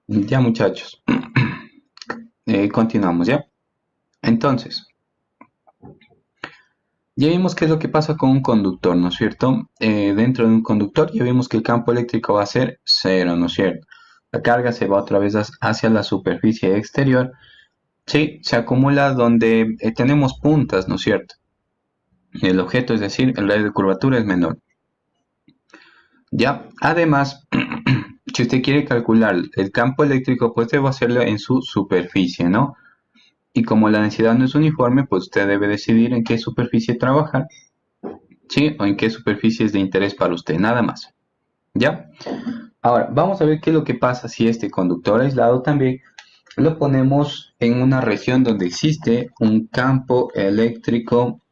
Ya muchachos, continuamos, ¿ya? Entonces, ya vimos qué es lo que pasa con un conductor, ¿no es cierto? Dentro de un conductor ya vimos que el campo eléctrico va a ser cero, ¿no es cierto? La carga se va otra vez hacia la superficie exterior. Sí, se acumula donde tenemos puntas, ¿no es cierto? El objeto, es decir, el radio de curvatura es menor. Ya, además, si usted quiere calcular el campo eléctrico, pues debe hacerlo en su superficie, ¿no? Y como la densidad no es uniforme, pues usted debe decidir en qué superficie trabajar, ¿sí? O en qué superficie es de interés para usted, nada más. ¿Ya? Ahora, vamos a ver qué es lo que pasa si este conductor aislado también lo ponemos en una región donde existe un campo eléctrico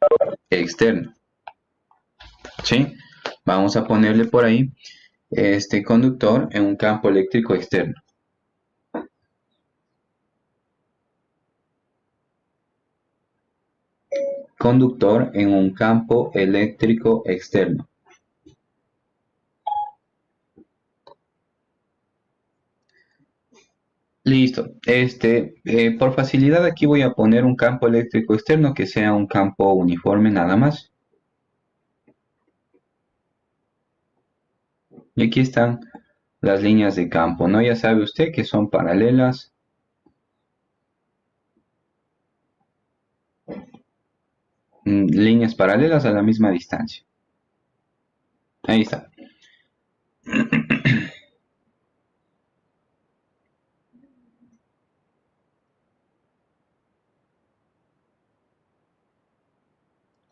externo. ¿Sí? Vamos a ponerle por ahí este conductor en un campo eléctrico externo. Conductor en un campo eléctrico externo. Listo. Por facilidad aquí voy a poner un campo eléctrico externo que sea un campo uniforme nada más. Y aquí están las líneas de campo, ¿no? Ya sabe usted que son paralelas. Líneas paralelas a la misma distancia. Ahí está.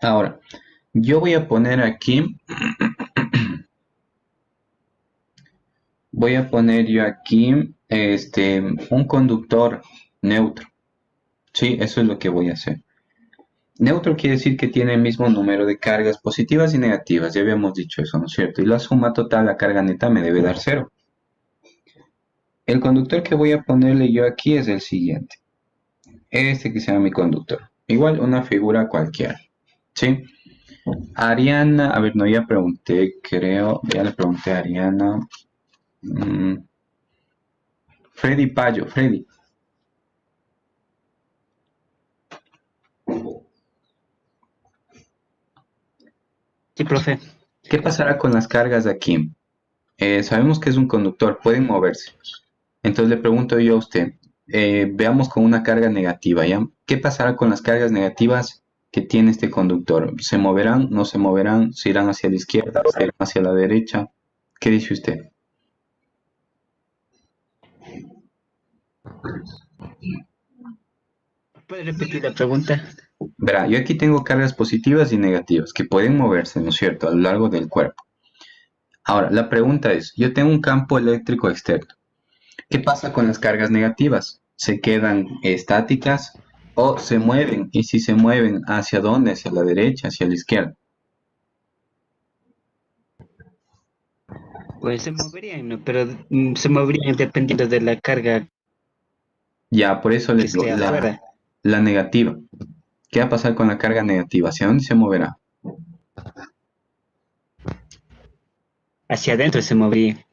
Ahora, yo voy a poner aquí voy a poner yo aquí un conductor neutro. Sí, eso es lo que voy a hacer. Neutro quiere decir que tiene el mismo número de cargas positivas y negativas. Ya habíamos dicho eso, ¿no es cierto? Y la suma total, la carga neta, me debe dar 0. El conductor que voy a ponerle yo aquí es el siguiente. Este que se llama mi conductor. Igual una figura cualquiera. ¿Sí? Ariana, a ver, no, ya pregunté, creo. Ya le pregunté a Ariana. Freddy Payo, Freddy. Sí, profe. ¿Qué pasará con las cargas de aquí? Sabemos que es un conductor, pueden moverse. Entonces le pregunto yo a usted, veamos con una carga negativa, ¿ya? ¿Qué pasará con las cargas negativas que tiene este conductor? ¿Se moverán? ¿No se moverán? ¿Se irán hacia la izquierda? ¿Se irán hacia la derecha? ¿Qué dice usted? ¿Puede repetir la pregunta? Verá, yo aquí tengo cargas positivas y negativas que pueden moverse, ¿no es cierto?, a lo largo del cuerpo. Ahora, la pregunta es, yo tengo un campo eléctrico externo. ¿Qué pasa con las cargas negativas? ¿Se quedan estáticas o se mueven? Y si se mueven, ¿hacia dónde? ¿Hacia la derecha? ¿Hacia la izquierda? Pues se moverían, ¿no? Pero se moverían dependiendo de la carga Ya, por eso que les digo, esté afuera. la negativa. ¿Qué va a pasar con la carga negativa? ¿Hacia dónde se moverá? Hacia adentro se movería.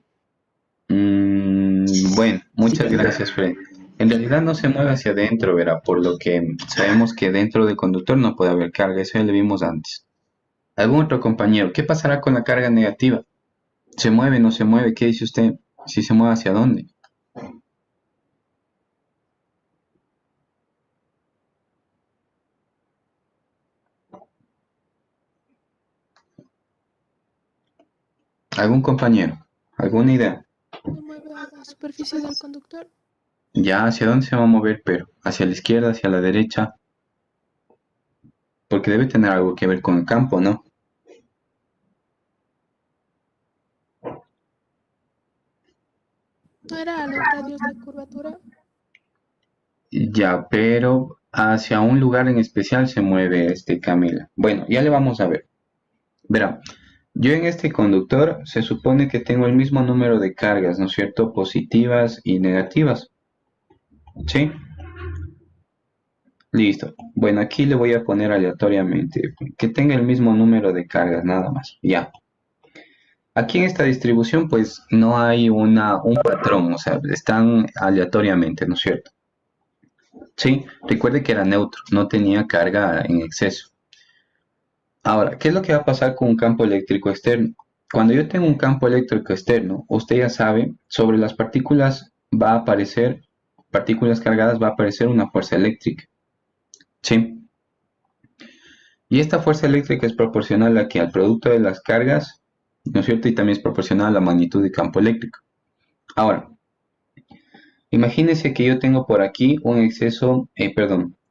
Bueno, muchas gracias, Fred. En realidad no se mueve hacia adentro, verá, por lo que sabemos que dentro del conductor no puede haber carga, eso ya lo vimos antes. ¿Algún otro compañero? ¿Qué pasará con la carga negativa? ¿Se mueve, no se mueve? ¿Qué dice usted? Si se mueve, ¿hacia dónde? ¿Algún compañero? ¿Alguna idea? Se mueve a la superficie del conductor. Ya, ¿hacia dónde se va a mover, pero? ¿Hacia la izquierda, hacia la derecha? Porque debe tener algo que ver con el campo, ¿no? ¿No era a los radios de curvatura? Ya, pero hacia un lugar en especial se mueve Camila. Bueno, ya le vamos a ver. Verá, yo en este conductor se supone que tengo el mismo número de cargas, ¿no es cierto? Positivas y negativas. ¿Sí? Listo. Bueno, aquí le voy a poner aleatoriamente que tenga el mismo número de cargas, nada más. Ya. Aquí en esta distribución, pues no hay un patrón, o sea, están aleatoriamente, ¿no es cierto? Sí, recuerde que era neutro, no tenía carga en exceso. Ahora, ¿qué es lo que va a pasar con un campo eléctrico externo? Cuando yo tengo un campo eléctrico externo, usted ya sabe, sobre las partículas va a aparecer, partículas cargadas va a aparecer una fuerza eléctrica. ¿Sí? Y esta fuerza eléctrica es proporcional a que al producto de las cargas, ¿no es cierto? Y también es proporcional a la magnitud del campo eléctrico. Ahora, imagínense que yo tengo por aquí un exceso,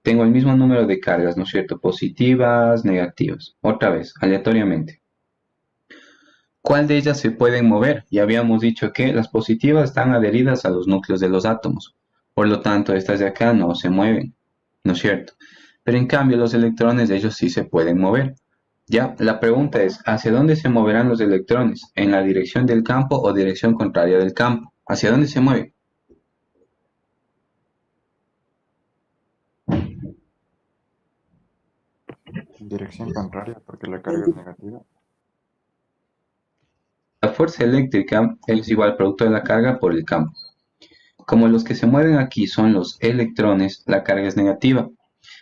tengo el mismo número de cargas, ¿no es cierto? Positivas, negativas. Otra vez, aleatoriamente. ¿Cuál de ellas se pueden mover? Ya habíamos dicho que las positivas están adheridas a los núcleos de los átomos. Por lo tanto, estas de acá no se mueven, ¿no es cierto? Pero en cambio, los electrones de ellos sí se pueden mover. Ya, la pregunta es, ¿hacia dónde se moverán los electrones? ¿En la dirección del campo o dirección contraria del campo? ¿Hacia dónde se mueven? En dirección contraria, porque la carga es negativa. La fuerza eléctrica es igual al producto de la carga por el campo. Como los que se mueven aquí son los electrones, la carga es negativa.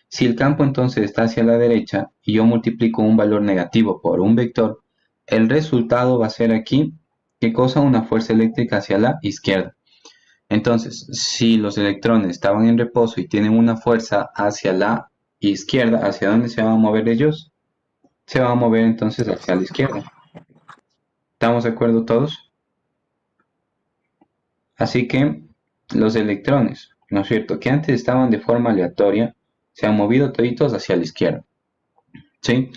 Si el campo entonces está hacia la derecha y yo multiplico un valor negativo por un vector, el resultado va a ser aquí, ¿qué cosa? Una fuerza eléctrica hacia la izquierda. Entonces, si los electrones estaban en reposo y tienen una fuerza hacia la izquierda, ¿hacia dónde se van a mover ellos? Se van a mover entonces hacia la izquierda. ¿Estamos de acuerdo todos? Así que los electrones, ¿no es cierto?, que antes estaban de forma aleatoria, se han movido toditos hacia la izquierda. ¿Sí?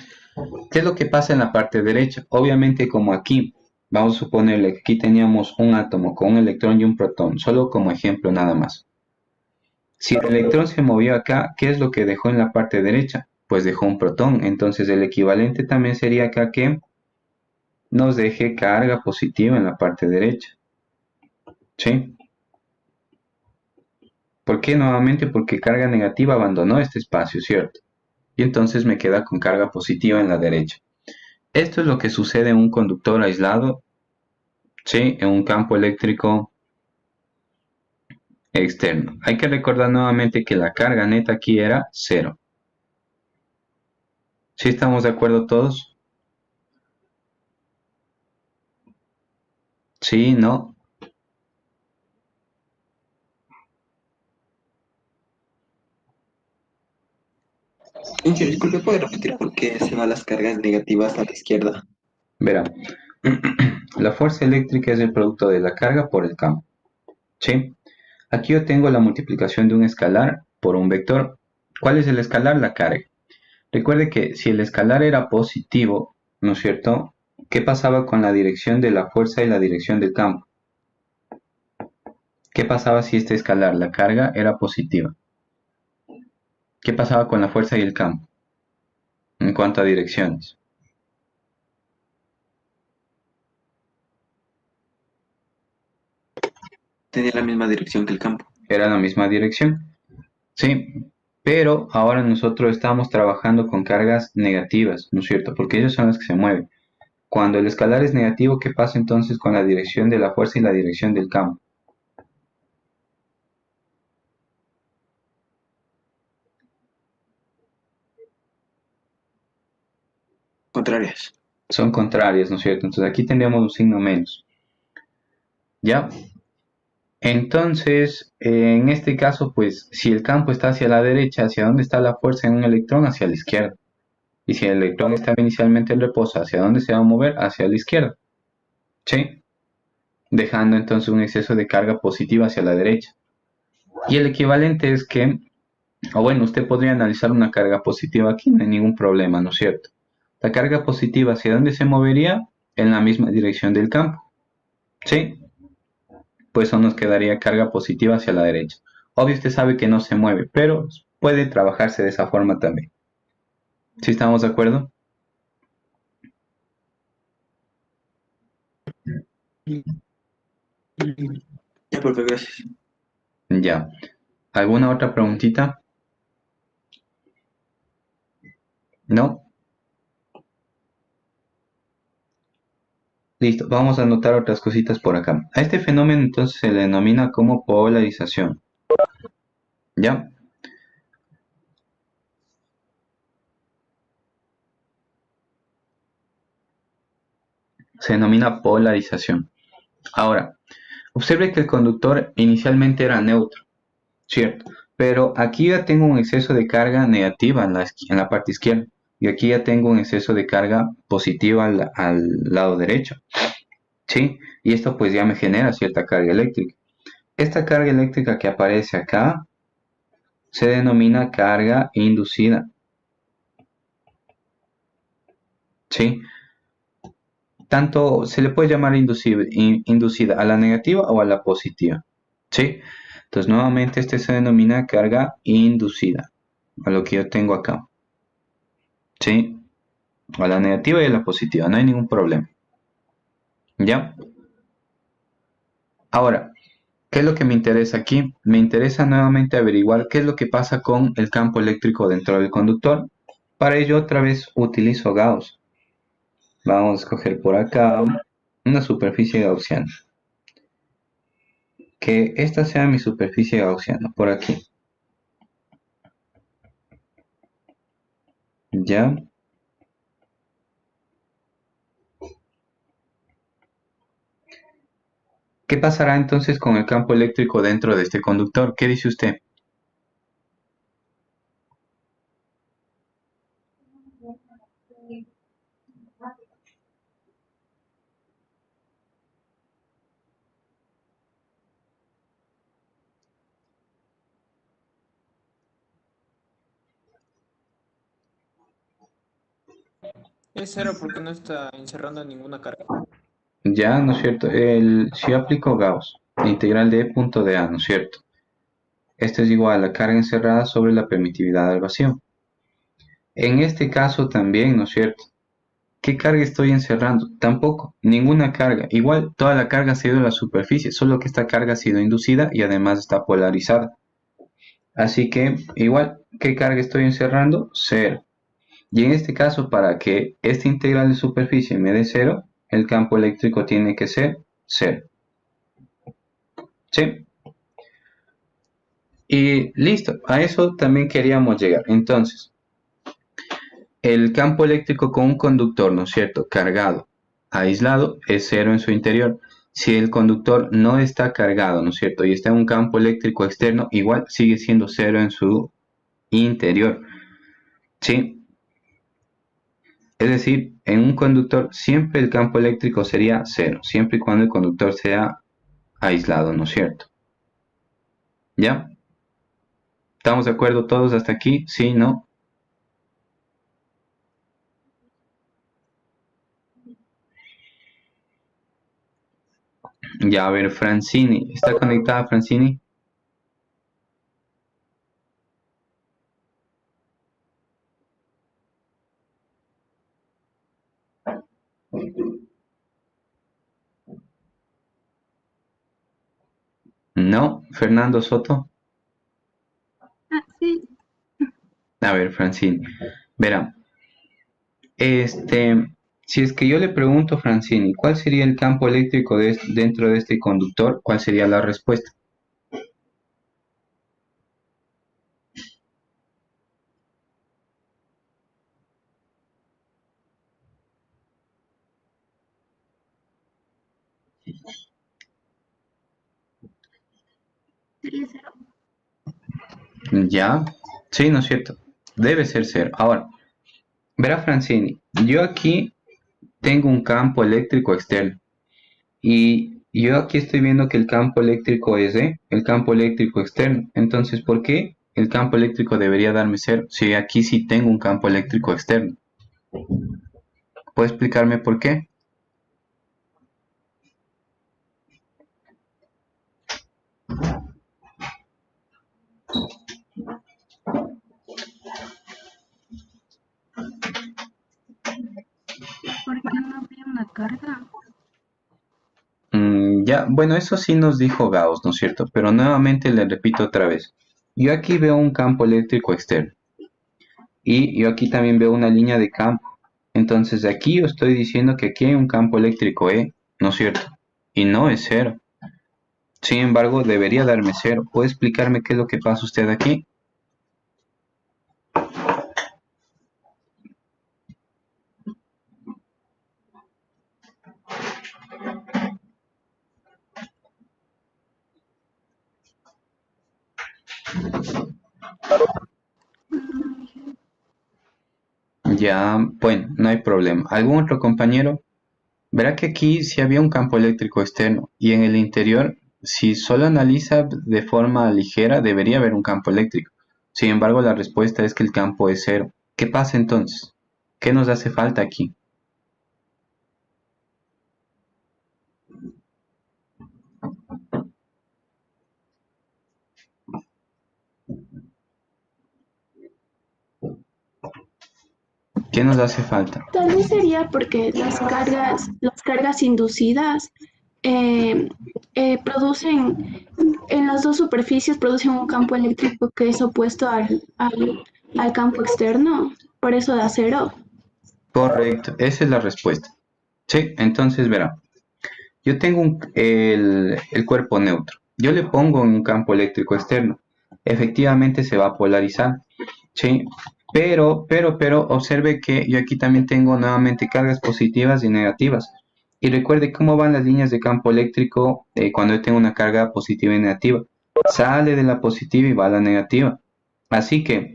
¿Qué es lo que pasa en la parte derecha? Obviamente, como aquí Vamos a suponerle que aquí teníamos un átomo con un electrón y un protón, solo como ejemplo nada más. Si el electrón se movió acá, ¿qué es lo que dejó en la parte derecha? Pues dejó un protón, entonces el equivalente también sería acá que nos deje carga positiva en la parte derecha. ¿Sí? ¿Por qué nuevamente? Porque carga negativa abandonó este espacio, ¿cierto? Y entonces me queda con carga positiva en la derecha. Esto es lo que sucede en un conductor aislado, ¿sí? En un campo eléctrico externo. Hay que recordar nuevamente que la carga neta aquí era 0. ¿Sí estamos de acuerdo todos? ¿Sí? ¿No? Pinche, disculpe, ¿puede repetir por qué se van las cargas negativas a la izquierda? Verá, la fuerza eléctrica es el producto de la carga por el campo. ¿Sí? Aquí yo tengo la multiplicación de un escalar por un vector. ¿Cuál es el escalar? La carga. Recuerde que si el escalar era positivo, ¿no es cierto? ¿Qué pasaba con la dirección de la fuerza y la dirección del campo? ¿Qué pasaba si este escalar, la carga, era positiva? ¿Qué pasaba con la fuerza y el campo en cuanto a direcciones? Tenía la misma dirección que el campo. Era la misma dirección. Sí, pero ahora nosotros estamos trabajando con cargas negativas, ¿no es cierto? Porque ellas son las que se mueven. Cuando el escalar es negativo, ¿qué pasa entonces con la dirección de la fuerza y la dirección del campo? Contrarias. Son contrarias, ¿no es cierto? Entonces aquí tendríamos un signo menos. ¿Ya? Entonces, en este caso, pues, si el campo está hacia la derecha, ¿hacia dónde está la fuerza en un electrón? Hacia la izquierda. Y si el electrón estaba inicialmente en reposo, ¿hacia dónde se va a mover? Hacia la izquierda. ¿Sí? Dejando entonces un exceso de carga positiva hacia la derecha. Y el equivalente es que, o bueno, usted podría analizar una carga positiva aquí, no hay ningún problema, ¿no es cierto? La carga positiva, ¿hacia dónde se movería? En la misma dirección del campo. ¿Sí? Pues eso nos quedaría carga positiva hacia la derecha. Obvio usted sabe que no se mueve, pero puede trabajarse de esa forma también. ¿Sí estamos de acuerdo? Ya, profe, gracias. Ya. ¿Alguna otra preguntita? ¿No? Listo, vamos a anotar otras cositas por acá. A este fenómeno entonces se le denomina como polarización. ¿Ya? Se denomina polarización. Ahora, observe que el conductor inicialmente era neutro, ¿cierto? Pero aquí ya tengo un exceso de carga negativa en la parte izquierda. Y aquí ya tengo un exceso de carga positiva al lado derecho. ¿Sí? Y esto pues ya me genera cierta carga eléctrica. Esta carga eléctrica que aparece acá se denomina carga inducida. ¿Sí? Tanto se le puede llamar inducida a la negativa o a la positiva. ¿Sí? Entonces nuevamente este se denomina carga inducida, a lo que yo tengo acá. ¿Sí? A la negativa y a la positiva, no hay ningún problema. ¿Ya? Ahora, ¿qué es lo que me interesa aquí? Me interesa nuevamente averiguar qué es lo que pasa con el campo eléctrico dentro del conductor. Para ello otra vez utilizo Gauss. Vamos a escoger por acá una superficie gaussiana. Que esta sea mi superficie gaussiana, por aquí. ¿Ya? ¿Qué pasará entonces con el campo eléctrico dentro de este conductor? ¿Qué dice usted? Es cero porque no está encerrando ninguna carga. Ya, ¿no es cierto? Si yo aplico Gauss, integral de E punto de A, ¿no es cierto? Esto es igual a la carga encerrada sobre la permitividad al vacío. En este caso también, ¿no es cierto? ¿Qué carga estoy encerrando? Tampoco, ninguna carga. Igual, toda la carga ha sido en la superficie, solo que esta carga ha sido inducida y además está polarizada. Así que, igual, ¿qué carga estoy encerrando? Cero. Y en este caso, para que esta integral de superficie me dé cero, el campo eléctrico tiene que ser cero. ¿Sí? Y listo, a eso también queríamos llegar. Entonces, el campo eléctrico con un conductor, ¿no es cierto?, cargado, aislado, es cero en su interior. Si el conductor no está cargado, ¿no es cierto?, y está en un campo eléctrico externo, igual sigue siendo cero en su interior. ¿Sí? Es decir, en un conductor siempre el campo eléctrico sería cero, siempre y cuando el conductor sea aislado, ¿no es cierto? ¿Ya? ¿Estamos de acuerdo todos hasta aquí? ¿Sí? ¿No? Ya, a ver, Francini. ¿Está conectada Francini? No, Fernando Soto. Sí. A ver, Francini. Verá. Si es que yo le pregunto a Francini, ¿cuál sería el campo eléctrico dentro de este conductor? ¿Cuál sería la respuesta? Sería cero. Ya, sí, ¿no es cierto? Debe ser cero. Ahora, verá Francini, yo aquí tengo un campo eléctrico externo y yo aquí estoy viendo que el campo eléctrico es el campo eléctrico externo. Entonces, ¿por qué el campo eléctrico debería darme cero si aquí sí tengo un campo eléctrico externo? ¿Puede explicarme por qué? Porque no habría una carga. Ya, bueno, eso sí nos dijo Gauss, ¿no es cierto? Pero nuevamente le repito otra vez. Yo aquí veo un campo eléctrico externo. Y yo aquí también veo una línea de campo. Entonces de aquí yo estoy diciendo que aquí hay un campo eléctrico E, ¿no es cierto? Y no es cero. Sin embargo, debería darme cero. ¿Puede explicarme qué es lo que pasa usted aquí? Ya, bueno, no hay problema. ¿Algún otro compañero? Verá que aquí sí había un campo eléctrico externo y en el interior, si solo analiza de forma ligera, debería haber un campo eléctrico. Sin embargo, la respuesta es que el campo es cero. ¿Qué pasa entonces? ¿Qué nos hace falta aquí? ¿Qué nos hace falta? Tal vez sería porque las cargas inducidas producen, en las dos superficies producen un campo eléctrico que es opuesto al campo externo, por eso da cero. Correcto, esa es la respuesta. Sí, entonces verá. Yo tengo el cuerpo neutro. Yo le pongo un campo eléctrico externo. Efectivamente se va a polarizar. Sí, pero observe que yo aquí también tengo nuevamente cargas positivas y negativas. Y recuerde cómo van las líneas de campo eléctrico cuando yo tengo una carga positiva y negativa. Sale de la positiva y va a la negativa. Así que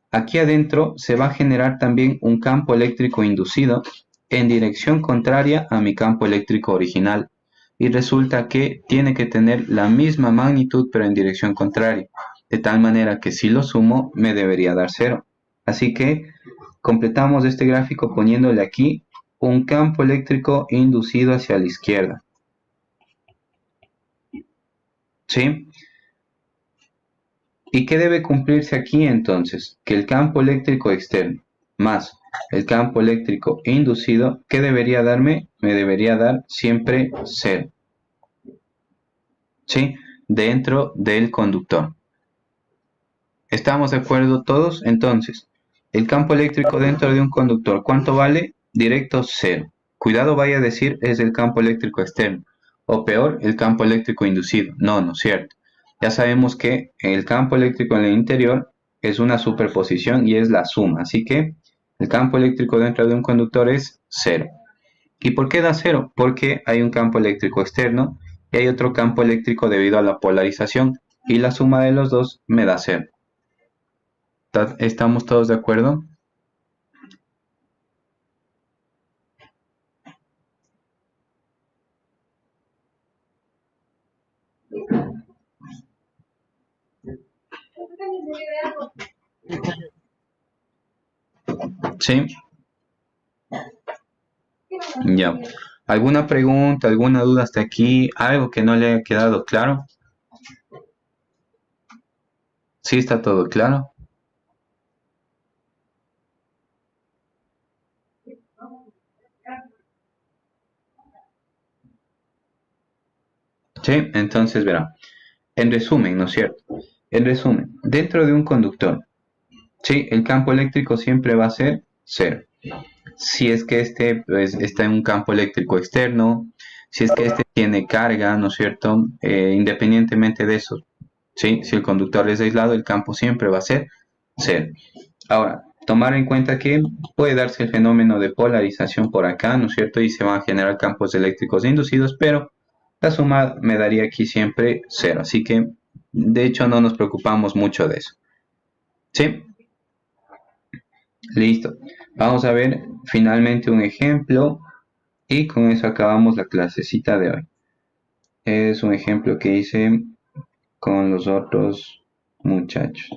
aquí adentro se va a generar también un campo eléctrico inducido en dirección contraria a mi campo eléctrico original. Y resulta que tiene que tener la misma magnitud pero en dirección contraria. De tal manera que si lo sumo me debería dar cero. Así que completamos este gráfico poniéndole aquí un campo eléctrico inducido hacia la izquierda. ¿Sí? ¿Y qué debe cumplirse aquí entonces? Que el campo eléctrico externo más el campo eléctrico inducido, ¿qué debería darme? Me debería dar siempre 0. ¿Sí? Dentro del conductor. ¿Estamos de acuerdo todos? Entonces, el campo eléctrico dentro de un conductor, ¿cuánto vale? Directo 0. Cuidado, vaya a decir es el campo eléctrico externo. O peor, el campo eléctrico inducido. No, no es cierto. Ya sabemos que el campo eléctrico en el interior es una superposición y es la suma. Así que el campo eléctrico dentro de un conductor es 0. ¿Y por qué da 0? Porque hay un campo eléctrico externo y hay otro campo eléctrico debido a la polarización. Y la suma de los dos me da 0. ¿Estamos todos de acuerdo? ¿Sí? Ya. ¿Alguna pregunta, alguna duda hasta aquí? ¿Algo que no le haya quedado claro? ¿Sí está todo claro? Sí, entonces verá. En resumen, ¿no es cierto? En resumen, dentro de un conductor, sí, el campo eléctrico siempre va a ser 0. Si es que este pues, está en un campo eléctrico externo, si es que este tiene carga, ¿no es cierto? Independientemente de eso, ¿sí? Si el conductor es aislado, el campo siempre va a ser 0. Ahora, tomar en cuenta que puede darse el fenómeno de polarización por acá, ¿no es cierto? Y se van a generar campos eléctricos inducidos, pero la suma me daría aquí siempre 0. Así que, de hecho, no nos preocupamos mucho de eso. ¿Sí? Listo. Vamos a ver finalmente un ejemplo y con eso acabamos la clasecita de hoy. Es un ejemplo que hice con los otros muchachos.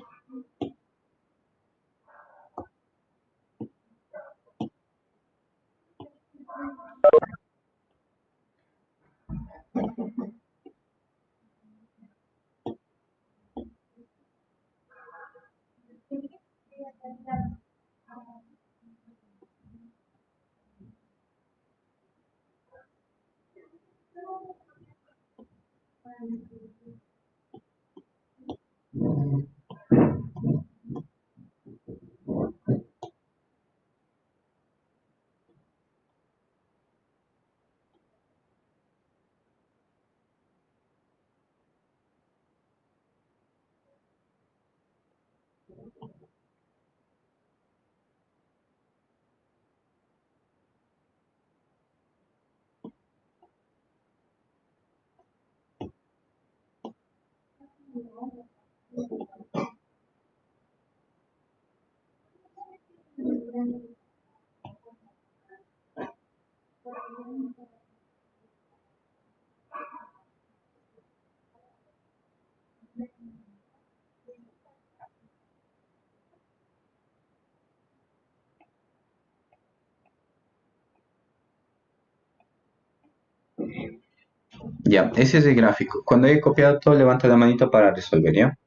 Ya, ese es el gráfico. Cuando haya copiado todo, levanta la manito para resolver, ¿ya?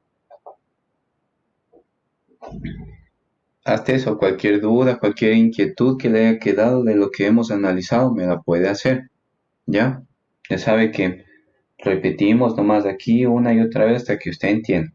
Hasta eso, cualquier duda, cualquier inquietud que le haya quedado de lo que hemos analizado, me la puede hacer, ¿ya? Ya sabe que repetimos nomás de aquí una y otra vez hasta que usted entienda.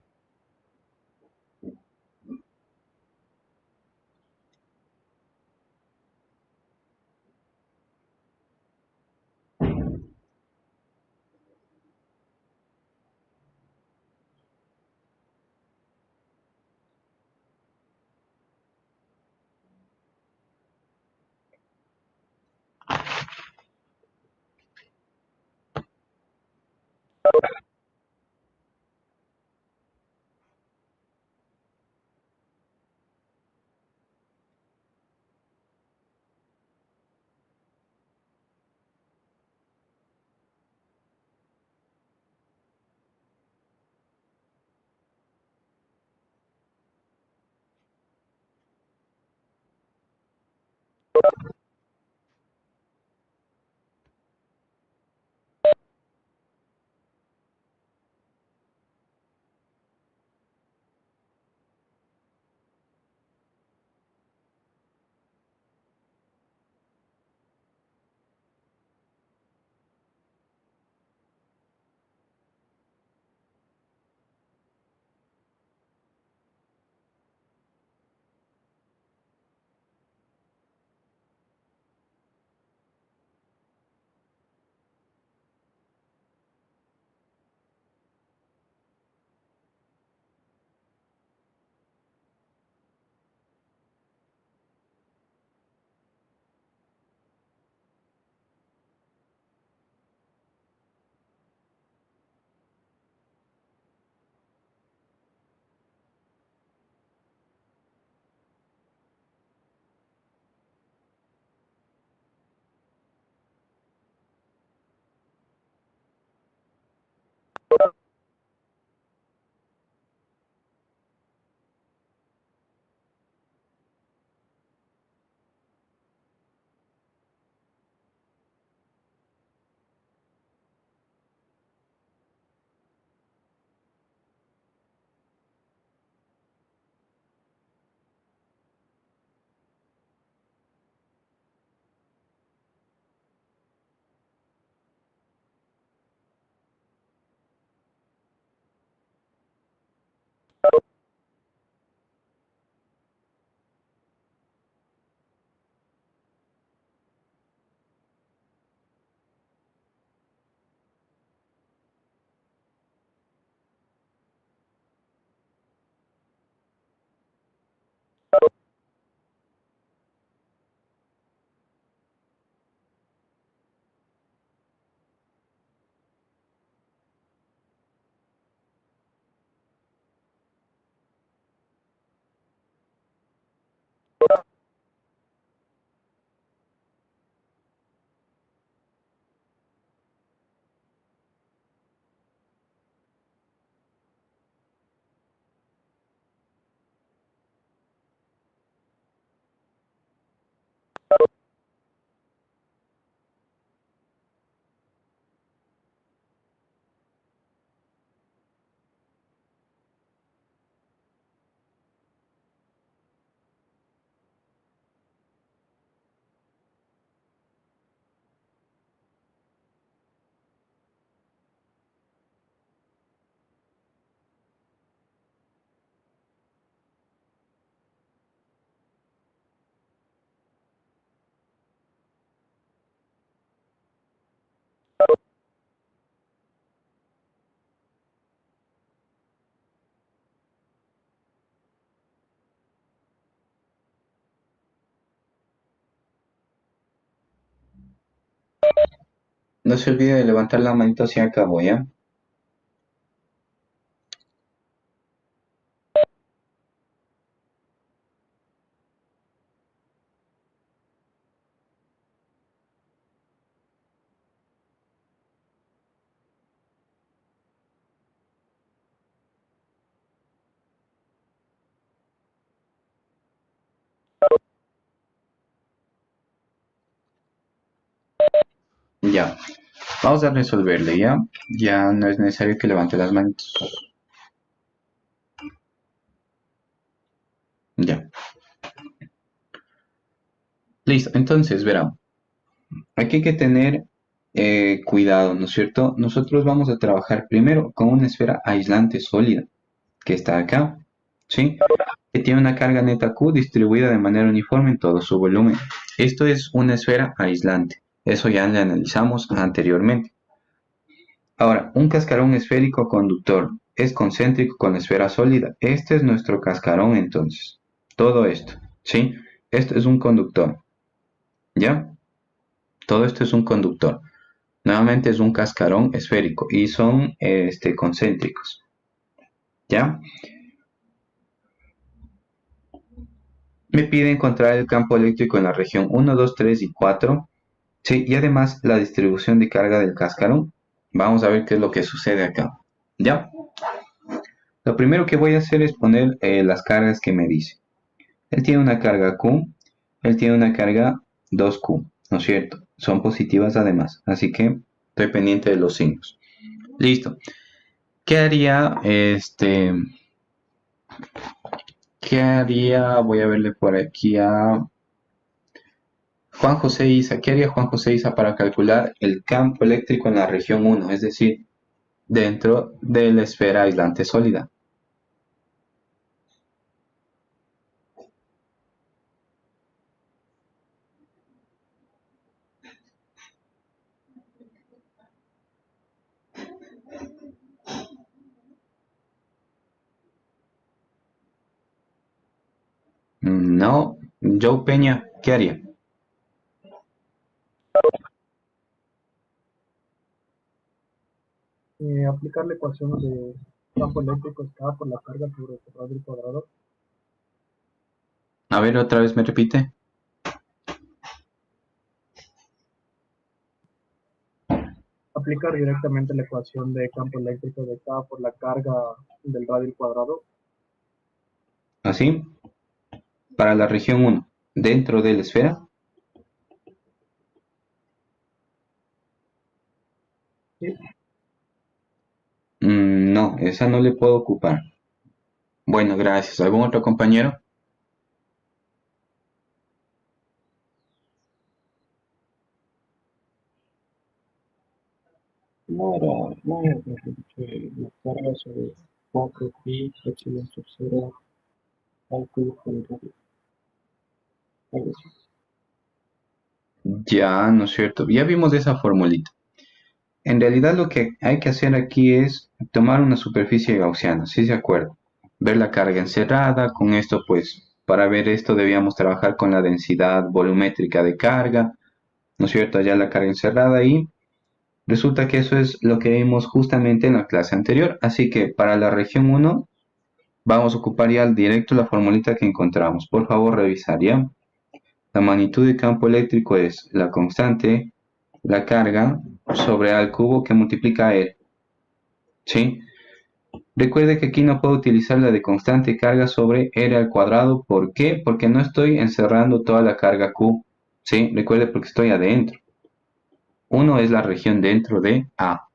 No se olvide de levantar la manito hacia acá, ¿ya? Ya. Vamos a resolverle, ¿ya? Ya no es necesario que levante las manitos. Ya. Listo. Entonces, verán. Aquí hay que tener cuidado, ¿no es cierto? Nosotros vamos a trabajar primero con una esfera aislante sólida, que está acá, ¿sí? Que tiene una carga neta Q distribuida de manera uniforme en todo su volumen. Esto es una esfera aislante. Eso ya lo analizamos anteriormente. Ahora, un cascarón esférico conductor es concéntrico con la esfera sólida. Este es nuestro cascarón entonces. Todo esto, ¿sí? Esto es un conductor, ¿ya? Todo esto es un conductor. Nuevamente es un cascarón esférico y son concéntricos, ¿ya? Me pide encontrar el campo eléctrico en la región 1, 2, 3 y 4, ¿sí? Y además la distribución de carga del cascarón. Vamos a ver qué es lo que sucede acá, ¿ya? Lo primero que voy a hacer es poner las cargas que me dice. Él tiene una carga Q, él tiene una carga 2Q, ¿no es cierto? Son positivas además, así que estoy pendiente de los signos. Listo. ¿Qué haría ¿Qué haría? Voy a verle por aquí a Juan José Isa. ¿Qué haría Juan José Isa para calcular el campo eléctrico en la región 1? Es decir, dentro de la esfera aislante sólida. No. Joe Peña, ¿qué haría? Aplicar la ecuación de campo eléctrico está por la carga sobre el radio al cuadrado. A ver, otra vez me repite. Aplicar directamente la ecuación de campo eléctrico de K por la carga del radio al cuadrado. Así. Para la región 1, dentro de la esfera. Sí. No, esa no le puedo ocupar. Bueno, gracias. ¿Algún otro compañero? No era que la carga sobre 4pi epsilon sub 0 al cubo por el radio. Algo así. Ya, ¿no es cierto? Ya vimos esa formulita. En realidad lo que hay que hacer aquí es tomar una superficie gaussiana, ¿sí se acuerda? Ver la carga encerrada, con esto pues, para ver esto debíamos trabajar con la densidad volumétrica de carga, ¿no es cierto? Allá la carga encerrada y resulta que eso es lo que vimos justamente en la clase anterior, así que para la región 1 vamos a ocupar ya directo la formulita que encontramos. Por favor, revisar ya. La magnitud de campo eléctrico es la constante, la carga sobre A al cubo que multiplica E. ¿Sí? Recuerde que aquí no puedo utilizar la de constante carga sobre R al cuadrado. ¿Por qué? Porque no estoy encerrando toda la carga Q. ¿Sí? Recuerde porque estoy adentro. 1 es la región dentro de A.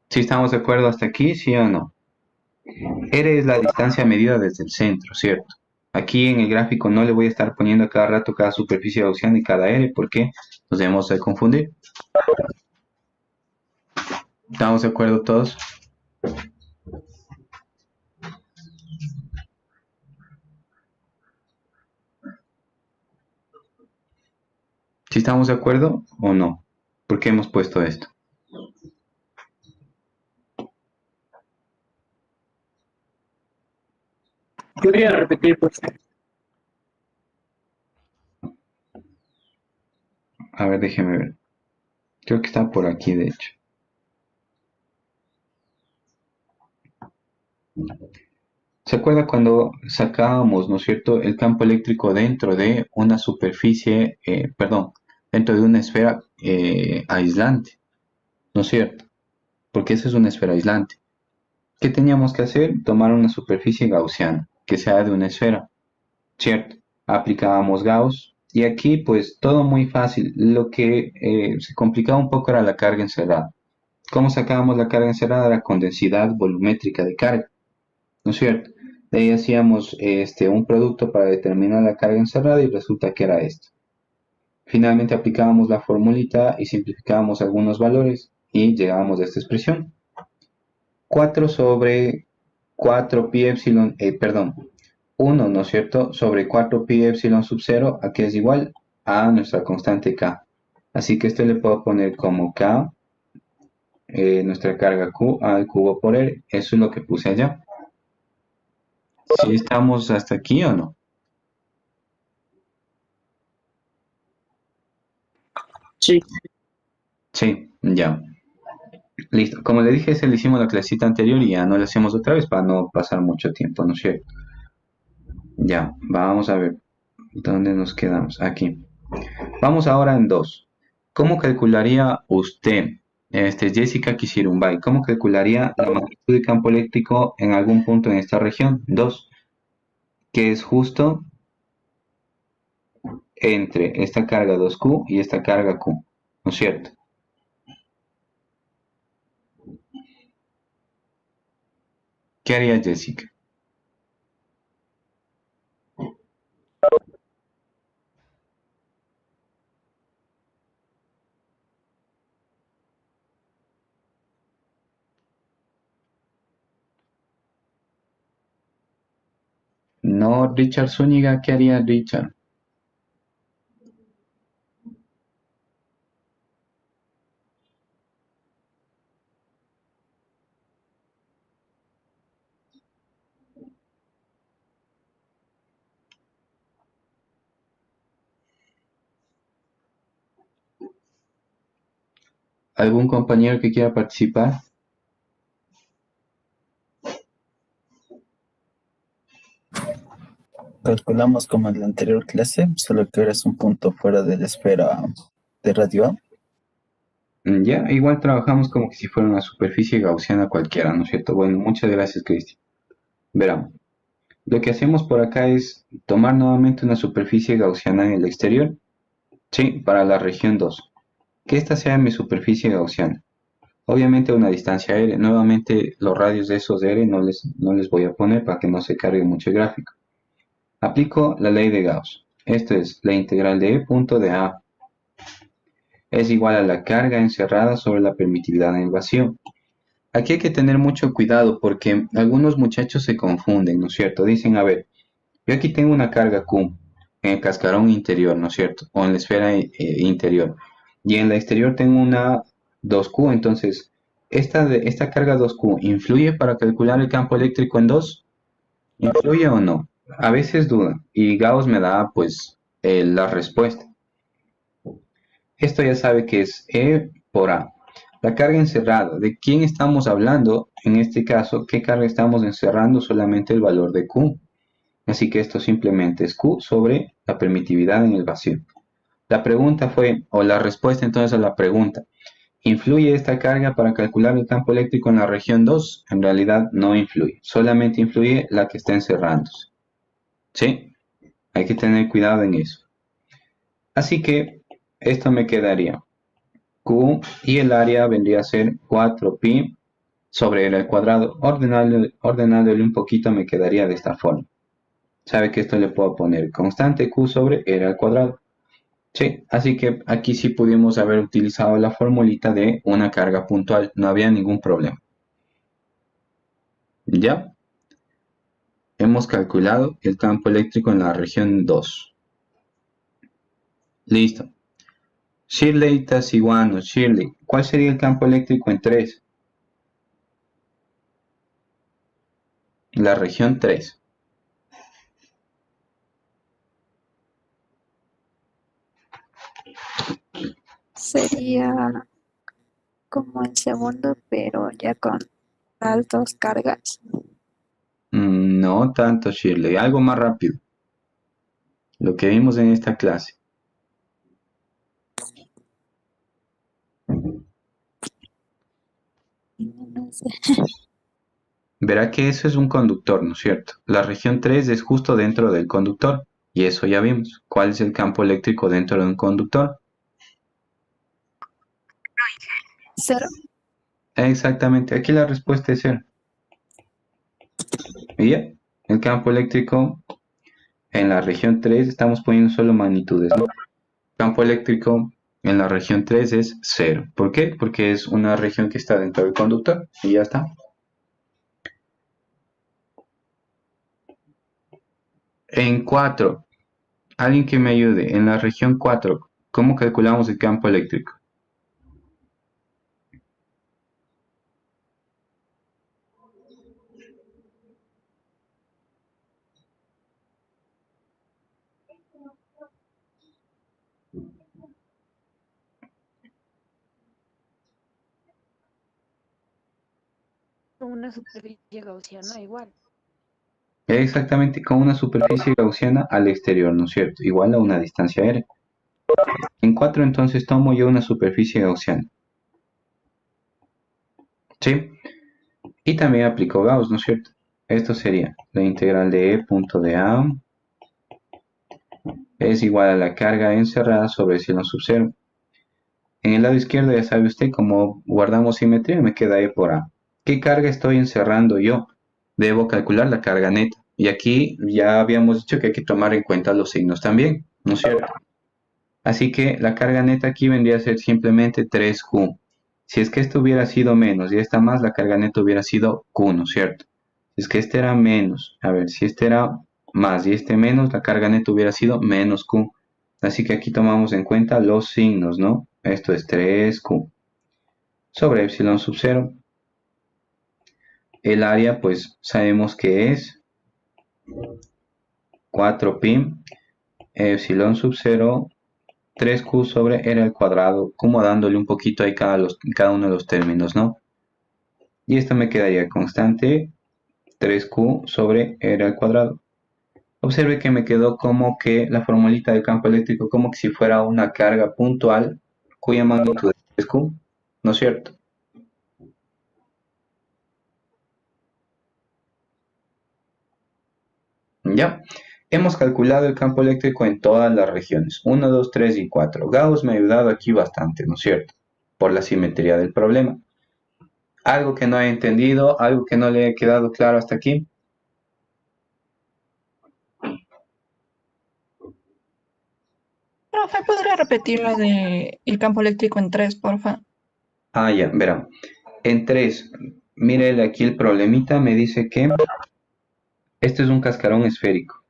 ¿Sí estamos de acuerdo hasta aquí? ¿Sí o no? R es la distancia medida desde el centro, ¿cierto? Aquí en el gráfico no le voy a estar poniendo a cada rato cada superficie gaussiana y cada R porque nos debemos de confundir. ¿Estamos de acuerdo todos? ¿Sí estamos de acuerdo o no? ¿Por qué hemos puesto esto? Podría repetir, pues. A ver, déjeme ver. Creo que está por aquí, de hecho. ¿Se acuerda cuando sacábamos, ¿no es cierto?, el campo eléctrico dentro de una superficie, dentro de una esfera aislante, ¿no es cierto? Porque esa es una esfera aislante. ¿Qué teníamos que hacer? Tomar una superficie gaussiana, que sea de una esfera, ¿cierto? Aplicábamos Gauss, y aquí pues todo muy fácil. Lo que se complicaba un poco era la carga encerrada. ¿Cómo sacábamos la carga encerrada? Era con densidad volumétrica de carga, ¿no es cierto? De ahí hacíamos un producto para determinar la carga encerrada y resulta que era esto. Finalmente aplicábamos la formulita y simplificábamos algunos valores y llegábamos a esta expresión. 4 sobre 4 pi epsilon, 1, ¿no es cierto?, sobre 4 pi epsilon sub 0, aquí es igual a nuestra constante K. Así que esto le puedo poner como K, nuestra carga Q al cubo por R. Eso es lo que puse allá. ¿Sí estamos hasta aquí o no? Sí. Sí, ya. Listo. Como le dije, se le hicimos la clasita anterior y ya no lo hacemos otra vez para no pasar mucho tiempo, ¿no es cierto? Ya, vamos a ver. ¿Dónde nos quedamos? Aquí. Vamos ahora en 2. ¿Cómo calcularía usted, Jessica Kisirumbay, cómo calcularía la magnitud de campo eléctrico en algún punto en esta región? 2. Que es justo entre esta carga 2Q y esta carga Q, ¿no es cierto? ¿Qué haría Jessica? No, Richard Zúñiga, ¿qué haría Richard? ¿Algún compañero que quiera participar? Calculamos como en la anterior clase, solo que ahora es un punto fuera de la esfera de radio A. Ya, igual trabajamos como que si fuera una superficie gaussiana cualquiera, ¿no es cierto? Bueno, muchas gracias, Cristian. Verán, lo que hacemos por acá es tomar nuevamente una superficie gaussiana en el exterior, sí, para la región 2. Que esta sea mi superficie gaussiana. Obviamente a una distancia R. Nuevamente los radios de esos R no les voy a poner para que no se cargue mucho el gráfico. Aplico la ley de Gauss. Esto es la integral de E punto de A. Es igual a la carga encerrada sobre la permitividad en el vacío. Aquí hay que tener mucho cuidado porque algunos muchachos se confunden, ¿no es cierto? Dicen, a ver, yo aquí tengo una carga Q en el cascarón interior, ¿no es cierto? O en la esfera interior. Y en la exterior tengo una 2Q, entonces, ¿esta carga 2Q influye para calcular el campo eléctrico en 2? ¿Influye o no? A veces dudan y Gauss me da, pues, la respuesta. Esto ya sabe que es E por A. La carga encerrada, ¿de quién estamos hablando? En este caso, ¿qué carga estamos encerrando? Solamente el valor de Q. Así que esto simplemente es Q sobre la permitividad en el vacío. La pregunta fue, o la respuesta entonces a la pregunta, ¿influye esta carga para calcular el campo eléctrico en la región 2? En realidad no influye, solamente influye la que está encerrándose. ¿Sí? Hay que tener cuidado en eso. Así que esto me quedaría Q y el área vendría a ser 4pi sobre R al cuadrado. Ordenándole un poquito me quedaría de esta forma. Sabe que esto le puedo poner constante Q sobre R al cuadrado. Sí, así que aquí sí pudimos haber utilizado la formulita de una carga puntual. No había ningún problema. ¿Ya? Hemos calculado el campo eléctrico en la región 2. Listo. Shirley Tasiguano, Shirley, ¿cuál sería el campo eléctrico en 3? La región 3. Sería como el segundo, pero ya con las dos cargas. No tanto, Shirley. Algo más rápido. Lo que vimos en esta clase. No sé. Verá que eso es un conductor, ¿no es cierto? La región 3 es justo dentro del conductor. Y eso ya vimos. ¿Cuál es el campo eléctrico dentro de un conductor? Cero. Exactamente. Aquí la respuesta es 0. Y ya, el campo eléctrico en la región 3, estamos poniendo solo magnitudes, ¿no? Campo eléctrico en la región 3 es 0. ¿Por qué? Porque es una región que está dentro del conductor. Y ya está. En 4, alguien que me ayude. En la región 4, ¿cómo calculamos el campo eléctrico? Una superficie gaussiana igual. Exactamente con una superficie gaussiana al exterior, ¿no es cierto? Igual a una distancia r. En 4 entonces tomo yo una superficie gaussiana. ¿Sí? Y también aplico Gauss, ¿no es cierto? Esto sería la integral de E punto de A es igual a la carga encerrada sobre epsilon sub 0. En el lado izquierdo ya sabe usted, como guardamos simetría, me queda E por A. ¿Qué carga estoy encerrando yo? Debo calcular la carga neta. Y aquí ya habíamos dicho que hay que tomar en cuenta los signos también, ¿no es cierto? Así que la carga neta aquí vendría a ser simplemente 3Q. Si es que esto hubiera sido menos y esta más, la carga neta hubiera sido Q, ¿no es cierto? Si es que este era menos, a ver, si este era más y este menos, la carga neta hubiera sido menos Q. Así que aquí tomamos en cuenta los signos, ¿no? Esto es 3Q sobre epsilon sub 0. El área, pues, sabemos que es 4pi epsilon sub 0 3Q sobre r al cuadrado, como dándole un poquito ahí cada uno de los términos, ¿no? Y esto me quedaría constante 3Q sobre r al cuadrado. Observe que me quedó como que la formulita del campo eléctrico como que si fuera una carga puntual cuya magnitud es 3Q, ¿no es cierto? Ya, hemos calculado el campo eléctrico en todas las regiones, 1, 2, 3 y 4. Gauss me ha ayudado aquí bastante, ¿no es cierto? Por la simetría del problema. ¿Algo que no haya entendido? ¿Algo que no le haya quedado claro hasta aquí? Profe, ¿podría repetir la de el campo eléctrico en 3, porfa? Ah, ya, verán. En 3, mire aquí el problemita, me dice que este es un cascarón esférico,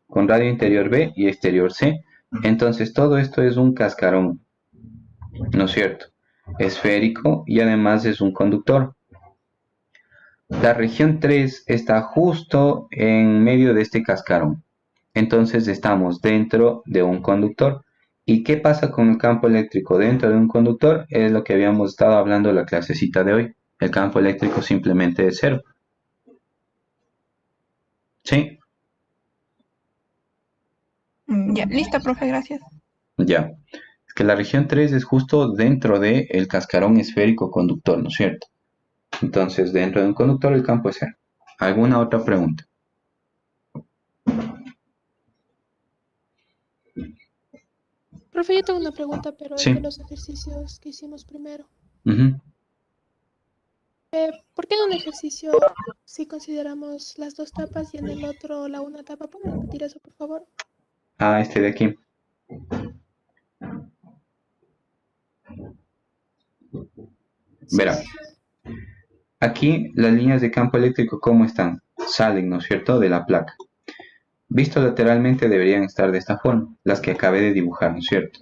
con radio interior B y exterior C. Entonces todo esto es un cascarón, ¿no es cierto? Esférico y además es un conductor. La región 3 está justo en medio de este cascarón. Entonces estamos dentro de un conductor. ¿Y qué pasa con el campo eléctrico dentro de un conductor? Es lo que habíamos estado hablando en la clasecita de hoy. El campo eléctrico simplemente es 0. ¿Sí? Ya, listo, profe, gracias. Ya. Es que la región 3 es justo dentro del cascarón esférico conductor, ¿no es cierto? Entonces, dentro de un conductor el campo es 0. ¿Alguna otra pregunta? Profe, yo tengo una pregunta, pero es Sí. de los ejercicios que hicimos primero. Ujú. ¿Por qué en un ejercicio si consideramos las dos tapas y en el otro la una tapa? ¿Puedes repetir eso, por favor? Ah, este de aquí. Verá. Aquí las líneas de campo eléctrico, ¿cómo están? Salen, ¿no es cierto?, de la placa. Visto lateralmente deberían estar de esta forma, las que acabé de dibujar, ¿no es cierto?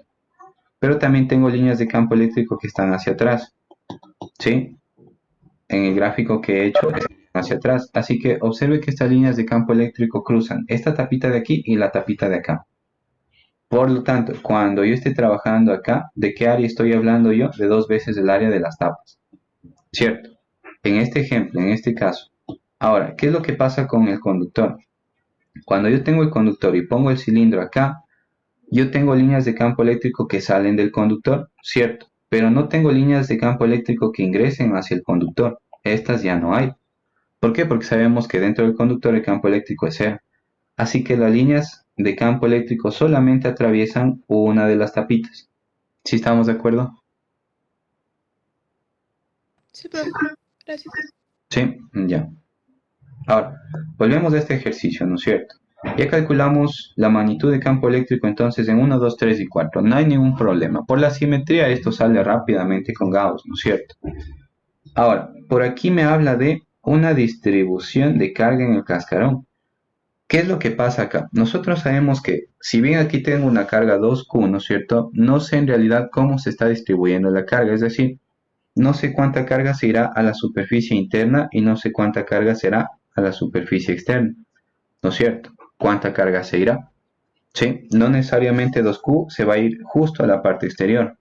Pero también tengo líneas de campo eléctrico que están hacia atrás, ¿sí? En el gráfico que he hecho es hacia atrás, así que observe que estas líneas de campo eléctrico cruzan esta tapita de aquí y la tapita de acá. Por lo tanto, cuando yo esté trabajando acá, ¿de qué área estoy hablando yo? De 2 veces el área de las tapas, ¿cierto? En este ejemplo, en este caso. Ahora, ¿qué es lo que pasa con el conductor? Cuando yo tengo el conductor y pongo el cilindro acá, yo tengo líneas de campo eléctrico que salen del conductor, ¿cierto? Pero no tengo líneas de campo eléctrico que ingresen hacia el conductor. Estas ya no hay. ¿Por qué? Porque sabemos que dentro del conductor el campo eléctrico es cero. Así que las líneas de campo eléctrico solamente atraviesan una de las tapitas. ¿Sí estamos de acuerdo? Sí, profe. Gracias. Sí, ya. Ahora, volvemos a este ejercicio, ¿no es cierto? Ya calculamos la magnitud de campo eléctrico entonces en 1, 2, 3 y 4. No hay ningún problema. Por la simetría esto sale rápidamente con Gauss, ¿no es cierto? Ahora, por aquí me habla de una distribución de carga en el cascarón. ¿Qué es lo que pasa acá? Nosotros sabemos que, si bien aquí tengo una carga 2Q, ¿no es cierto? No sé en realidad cómo se está distribuyendo la carga, es decir, no sé cuánta carga se irá a la superficie interna y no sé cuánta carga será a la superficie externa, ¿no es cierto? ¿Cuánta carga se irá? ¿Sí? No necesariamente 2Q se va a ir justo a la parte exterior.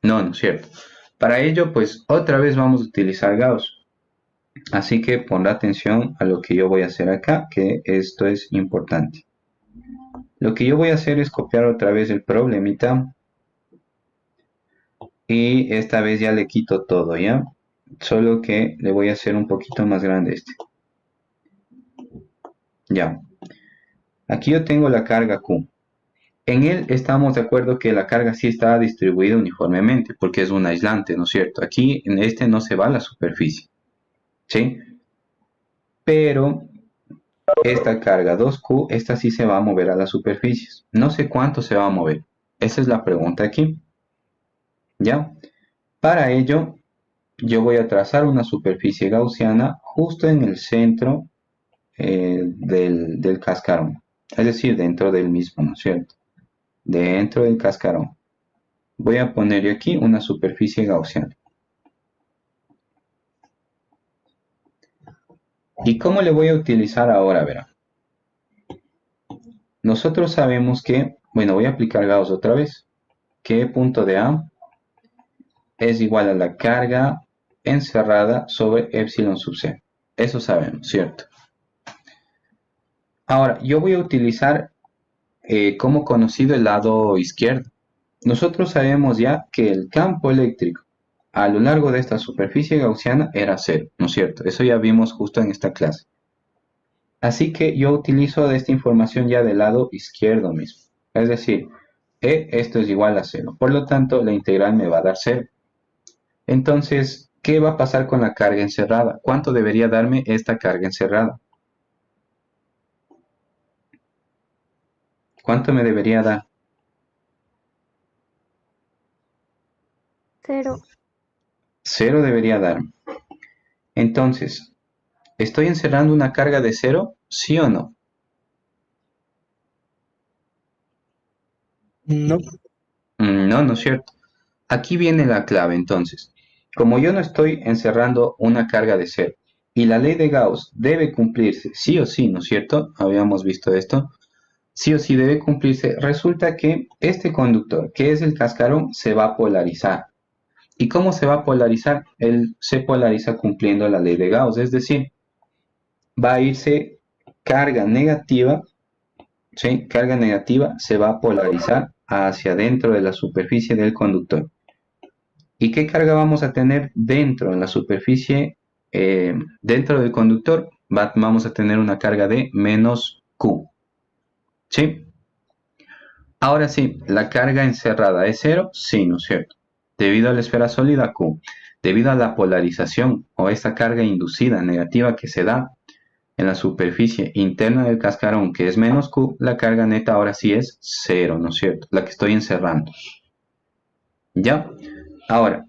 No, ¿no es cierto? Para ello, pues otra vez vamos a utilizar Gauss. Así que pondrá atención a lo que yo voy a hacer acá, que esto es importante. Lo que yo voy a hacer es copiar otra vez el problemita. Y esta vez ya le quito todo, ¿ya? Solo que le voy a hacer un poquito más grande este. Ya. Aquí yo tengo la carga Q. En él estamos de acuerdo que la carga sí está distribuida uniformemente, porque es un aislante, ¿no es cierto? Aquí en este no se va a la superficie, ¿sí? Pero esta carga 2Q, esta sí se va a mover a las superficies. No sé cuánto se va a mover. Esa es la pregunta aquí. ¿Ya? Para ello, yo voy a trazar una superficie gaussiana justo en el centro del cascarón. Es decir, dentro del mismo, ¿no es cierto? Dentro del cascarón. Voy a poner yo aquí una superficie gaussiana. ¿Y cómo le voy a utilizar ahora? Verá. Nosotros sabemos que, bueno, voy a aplicar Gauss otra vez, que punto de A es igual a la carga encerrada sobre epsilon sub c. Eso sabemos, ¿cierto? Ahora, yo voy a utilizar como conocido el lado izquierdo. Nosotros sabemos ya que el campo eléctrico a lo largo de esta superficie gaussiana era cero, ¿no es cierto? Eso ya vimos justo en esta clase. Así que yo utilizo de esta información ya del lado izquierdo mismo. Es decir, esto es igual a 0. Por lo tanto, la integral me va a dar 0. Entonces, ¿qué va a pasar con la carga encerrada? ¿Cuánto debería darme esta carga encerrada? ¿Cuánto me debería dar? 0. 0 debería darme. Entonces, ¿estoy encerrando una carga de 0? ¿Sí o no? No. No, no es cierto. Aquí viene la clave entonces. Como yo no estoy encerrando una carga de 0 y la ley de Gauss debe cumplirse sí o sí, ¿no es cierto? Habíamos visto esto. Sí o sí debe cumplirse. Resulta que este conductor, que es el cascarón, se va a polarizar. ¿Y cómo se va a polarizar? Él se polariza cumpliendo la ley de Gauss, es decir, va a irse carga negativa, ¿sí? Carga negativa se va a polarizar hacia dentro de la superficie del conductor. ¿Y qué carga vamos a tener dentro en la superficie? Dentro del conductor vamos a tener una carga de menos Q. ¿Sí? Ahora sí, ¿la carga encerrada es 0? Sí, ¿no es cierto? Debido a la esfera sólida Q, debido a la polarización o esta carga inducida negativa que se da en la superficie interna del cascarón, que es menos Q, la carga neta ahora sí es 0, ¿no es cierto? La que estoy encerrando. ¿Ya? Ahora,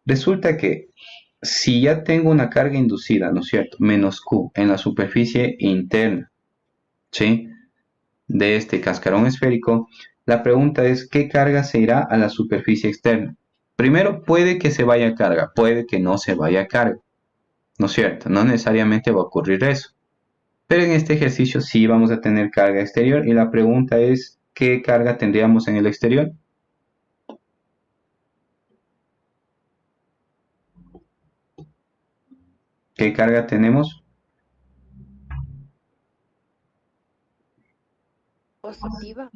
resulta que si ya tengo una carga inducida, ¿no es cierto? Menos Q en la superficie interna, ¿sí? De este cascarón esférico, la pregunta es, ¿qué carga se irá a la superficie externa? Primero, puede que se vaya carga, puede que no se vaya carga, ¿no es cierto? No necesariamente va a ocurrir eso. Pero en este ejercicio sí vamos a tener carga exterior y la pregunta es, ¿qué carga tendríamos en el exterior? ¿Qué carga tenemos? Positiva.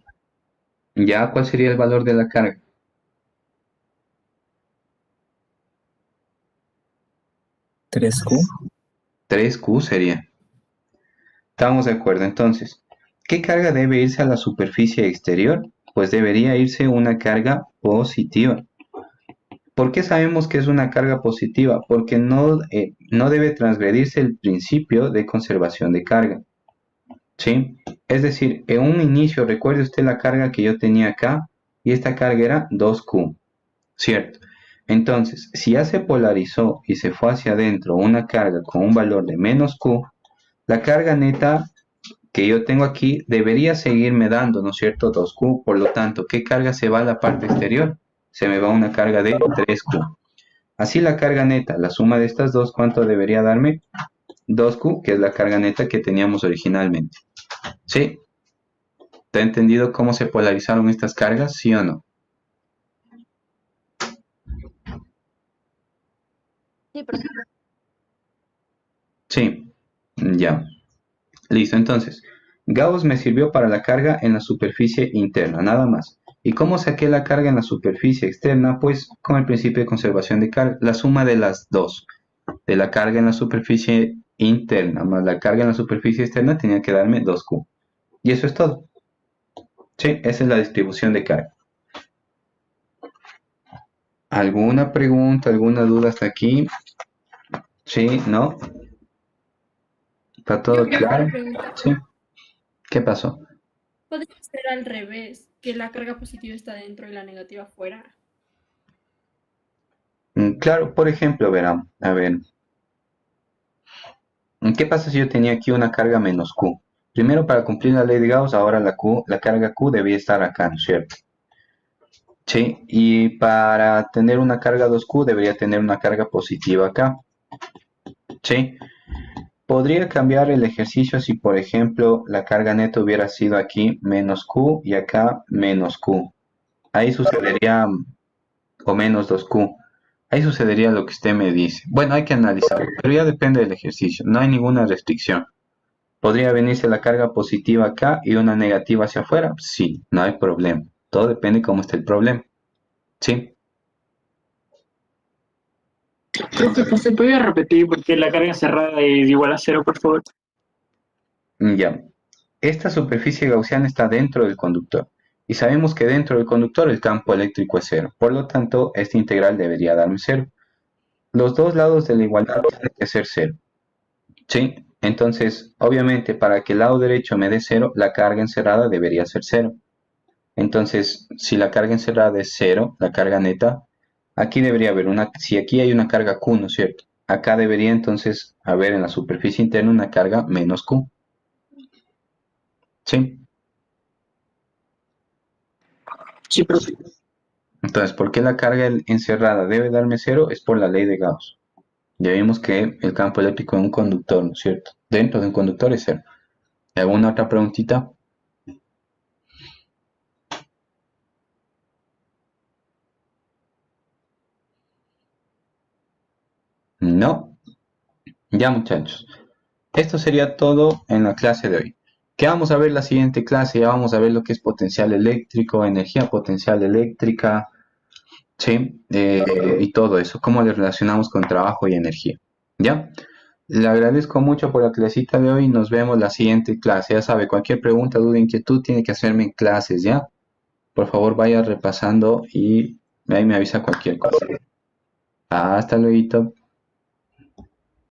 ¿Ya cuál sería el valor de la carga? 3Q. 3Q sería. Estamos de acuerdo. Entonces, ¿qué carga debe irse a la superficie exterior? Pues debería irse una carga positiva. ¿Por qué sabemos que es una carga positiva? Porque no debe transgredirse el principio de conservación de carga. ¿Sí? Es decir, en un inicio, recuerde usted la carga que yo tenía acá, y esta carga era 2Q, ¿cierto? Entonces, si ya se polarizó y se fue hacia adentro una carga con un valor de menos Q, la carga neta que yo tengo aquí debería seguirme dando, ¿no es cierto? 2Q, por lo tanto, ¿qué carga se va a la parte exterior? Se me va una carga de 3Q. Así la carga neta, la suma de estas dos, ¿cuánto debería darme? 2Q, que es la carga neta que teníamos originalmente. ¿Sí? ¿Te ha entendido cómo se polarizaron estas cargas? ¿Sí o no? Sí, pero Sí, ya. Listo, entonces, Gauss me sirvió para la carga en la superficie interna, nada más. ¿Y cómo saqué la carga en la superficie externa? Pues con el principio de conservación de carga, la suma de las dos, de la carga en la superficie interna más la carga en la superficie externa tenía que darme 2Q. Y eso es todo. Sí, esa es la distribución de carga. ¿Alguna pregunta, alguna duda hasta aquí? Sí, ¿no? ¿Está todo Yo claro? quiero preguntar, Sí. ¿Qué pasó? ¿podría ser al revés, que la carga positiva está dentro y la negativa fuera? Claro, por ejemplo, verán, a ver, ¿qué pasa si yo tenía aquí una carga menos Q? Primero, para cumplir la ley de Gauss, ahora la carga Q debía estar acá, ¿no es cierto? Sí, y para tener una carga 2Q debería tener una carga positiva acá. Sí, podría cambiar el ejercicio si, por ejemplo, la carga neta hubiera sido aquí menos Q y acá menos Q. Ahí sucedería, o menos 2Q. Ahí sucedería lo que usted me dice. Bueno, hay que analizarlo, pero ya depende del ejercicio. No hay ninguna restricción. ¿Podría venirse la carga positiva acá y una negativa hacia afuera? Sí, no hay problema. Todo depende cómo esté el problema. ¿Sí? Profe, ¿se podría repetir porque la carga cerrada es igual a 0, por favor? Ya. Esta superficie gaussiana está dentro del conductor. Y sabemos que dentro del conductor el campo eléctrico es 0. Por lo tanto, esta integral debería darme 0. Los dos lados de la igualdad tienen que ser 0. ¿Sí? Entonces, obviamente, para que el lado derecho me dé 0, la carga encerrada debería ser 0. Entonces, si la carga encerrada es 0, la carga neta, aquí debería haber si aquí hay una carga Q, ¿no es cierto? Acá debería entonces haber en la superficie interna una carga menos Q. ¿Sí? Sí, profe. Entonces, ¿por qué la carga encerrada debe darme 0? Es por la ley de Gauss. Ya vimos que el campo eléctrico en un conductor, ¿no es cierto? Dentro de un conductor es 0. ¿Alguna otra preguntita? No. Ya, muchachos. Esto sería todo en la clase de hoy. ¿Qué vamos a ver la siguiente clase? Ya vamos a ver lo que es potencial eléctrico, energía potencial eléctrica, ¿sí? Y todo eso, cómo le relacionamos con trabajo y energía. ¿Ya? Le agradezco mucho por la clasita de hoy. Nos vemos la siguiente clase. Ya sabe, cualquier pregunta, duda, inquietud, tiene que hacerme en clases, ¿ya? Por favor, vaya repasando y ahí me avisa cualquier cosa. Hasta luego.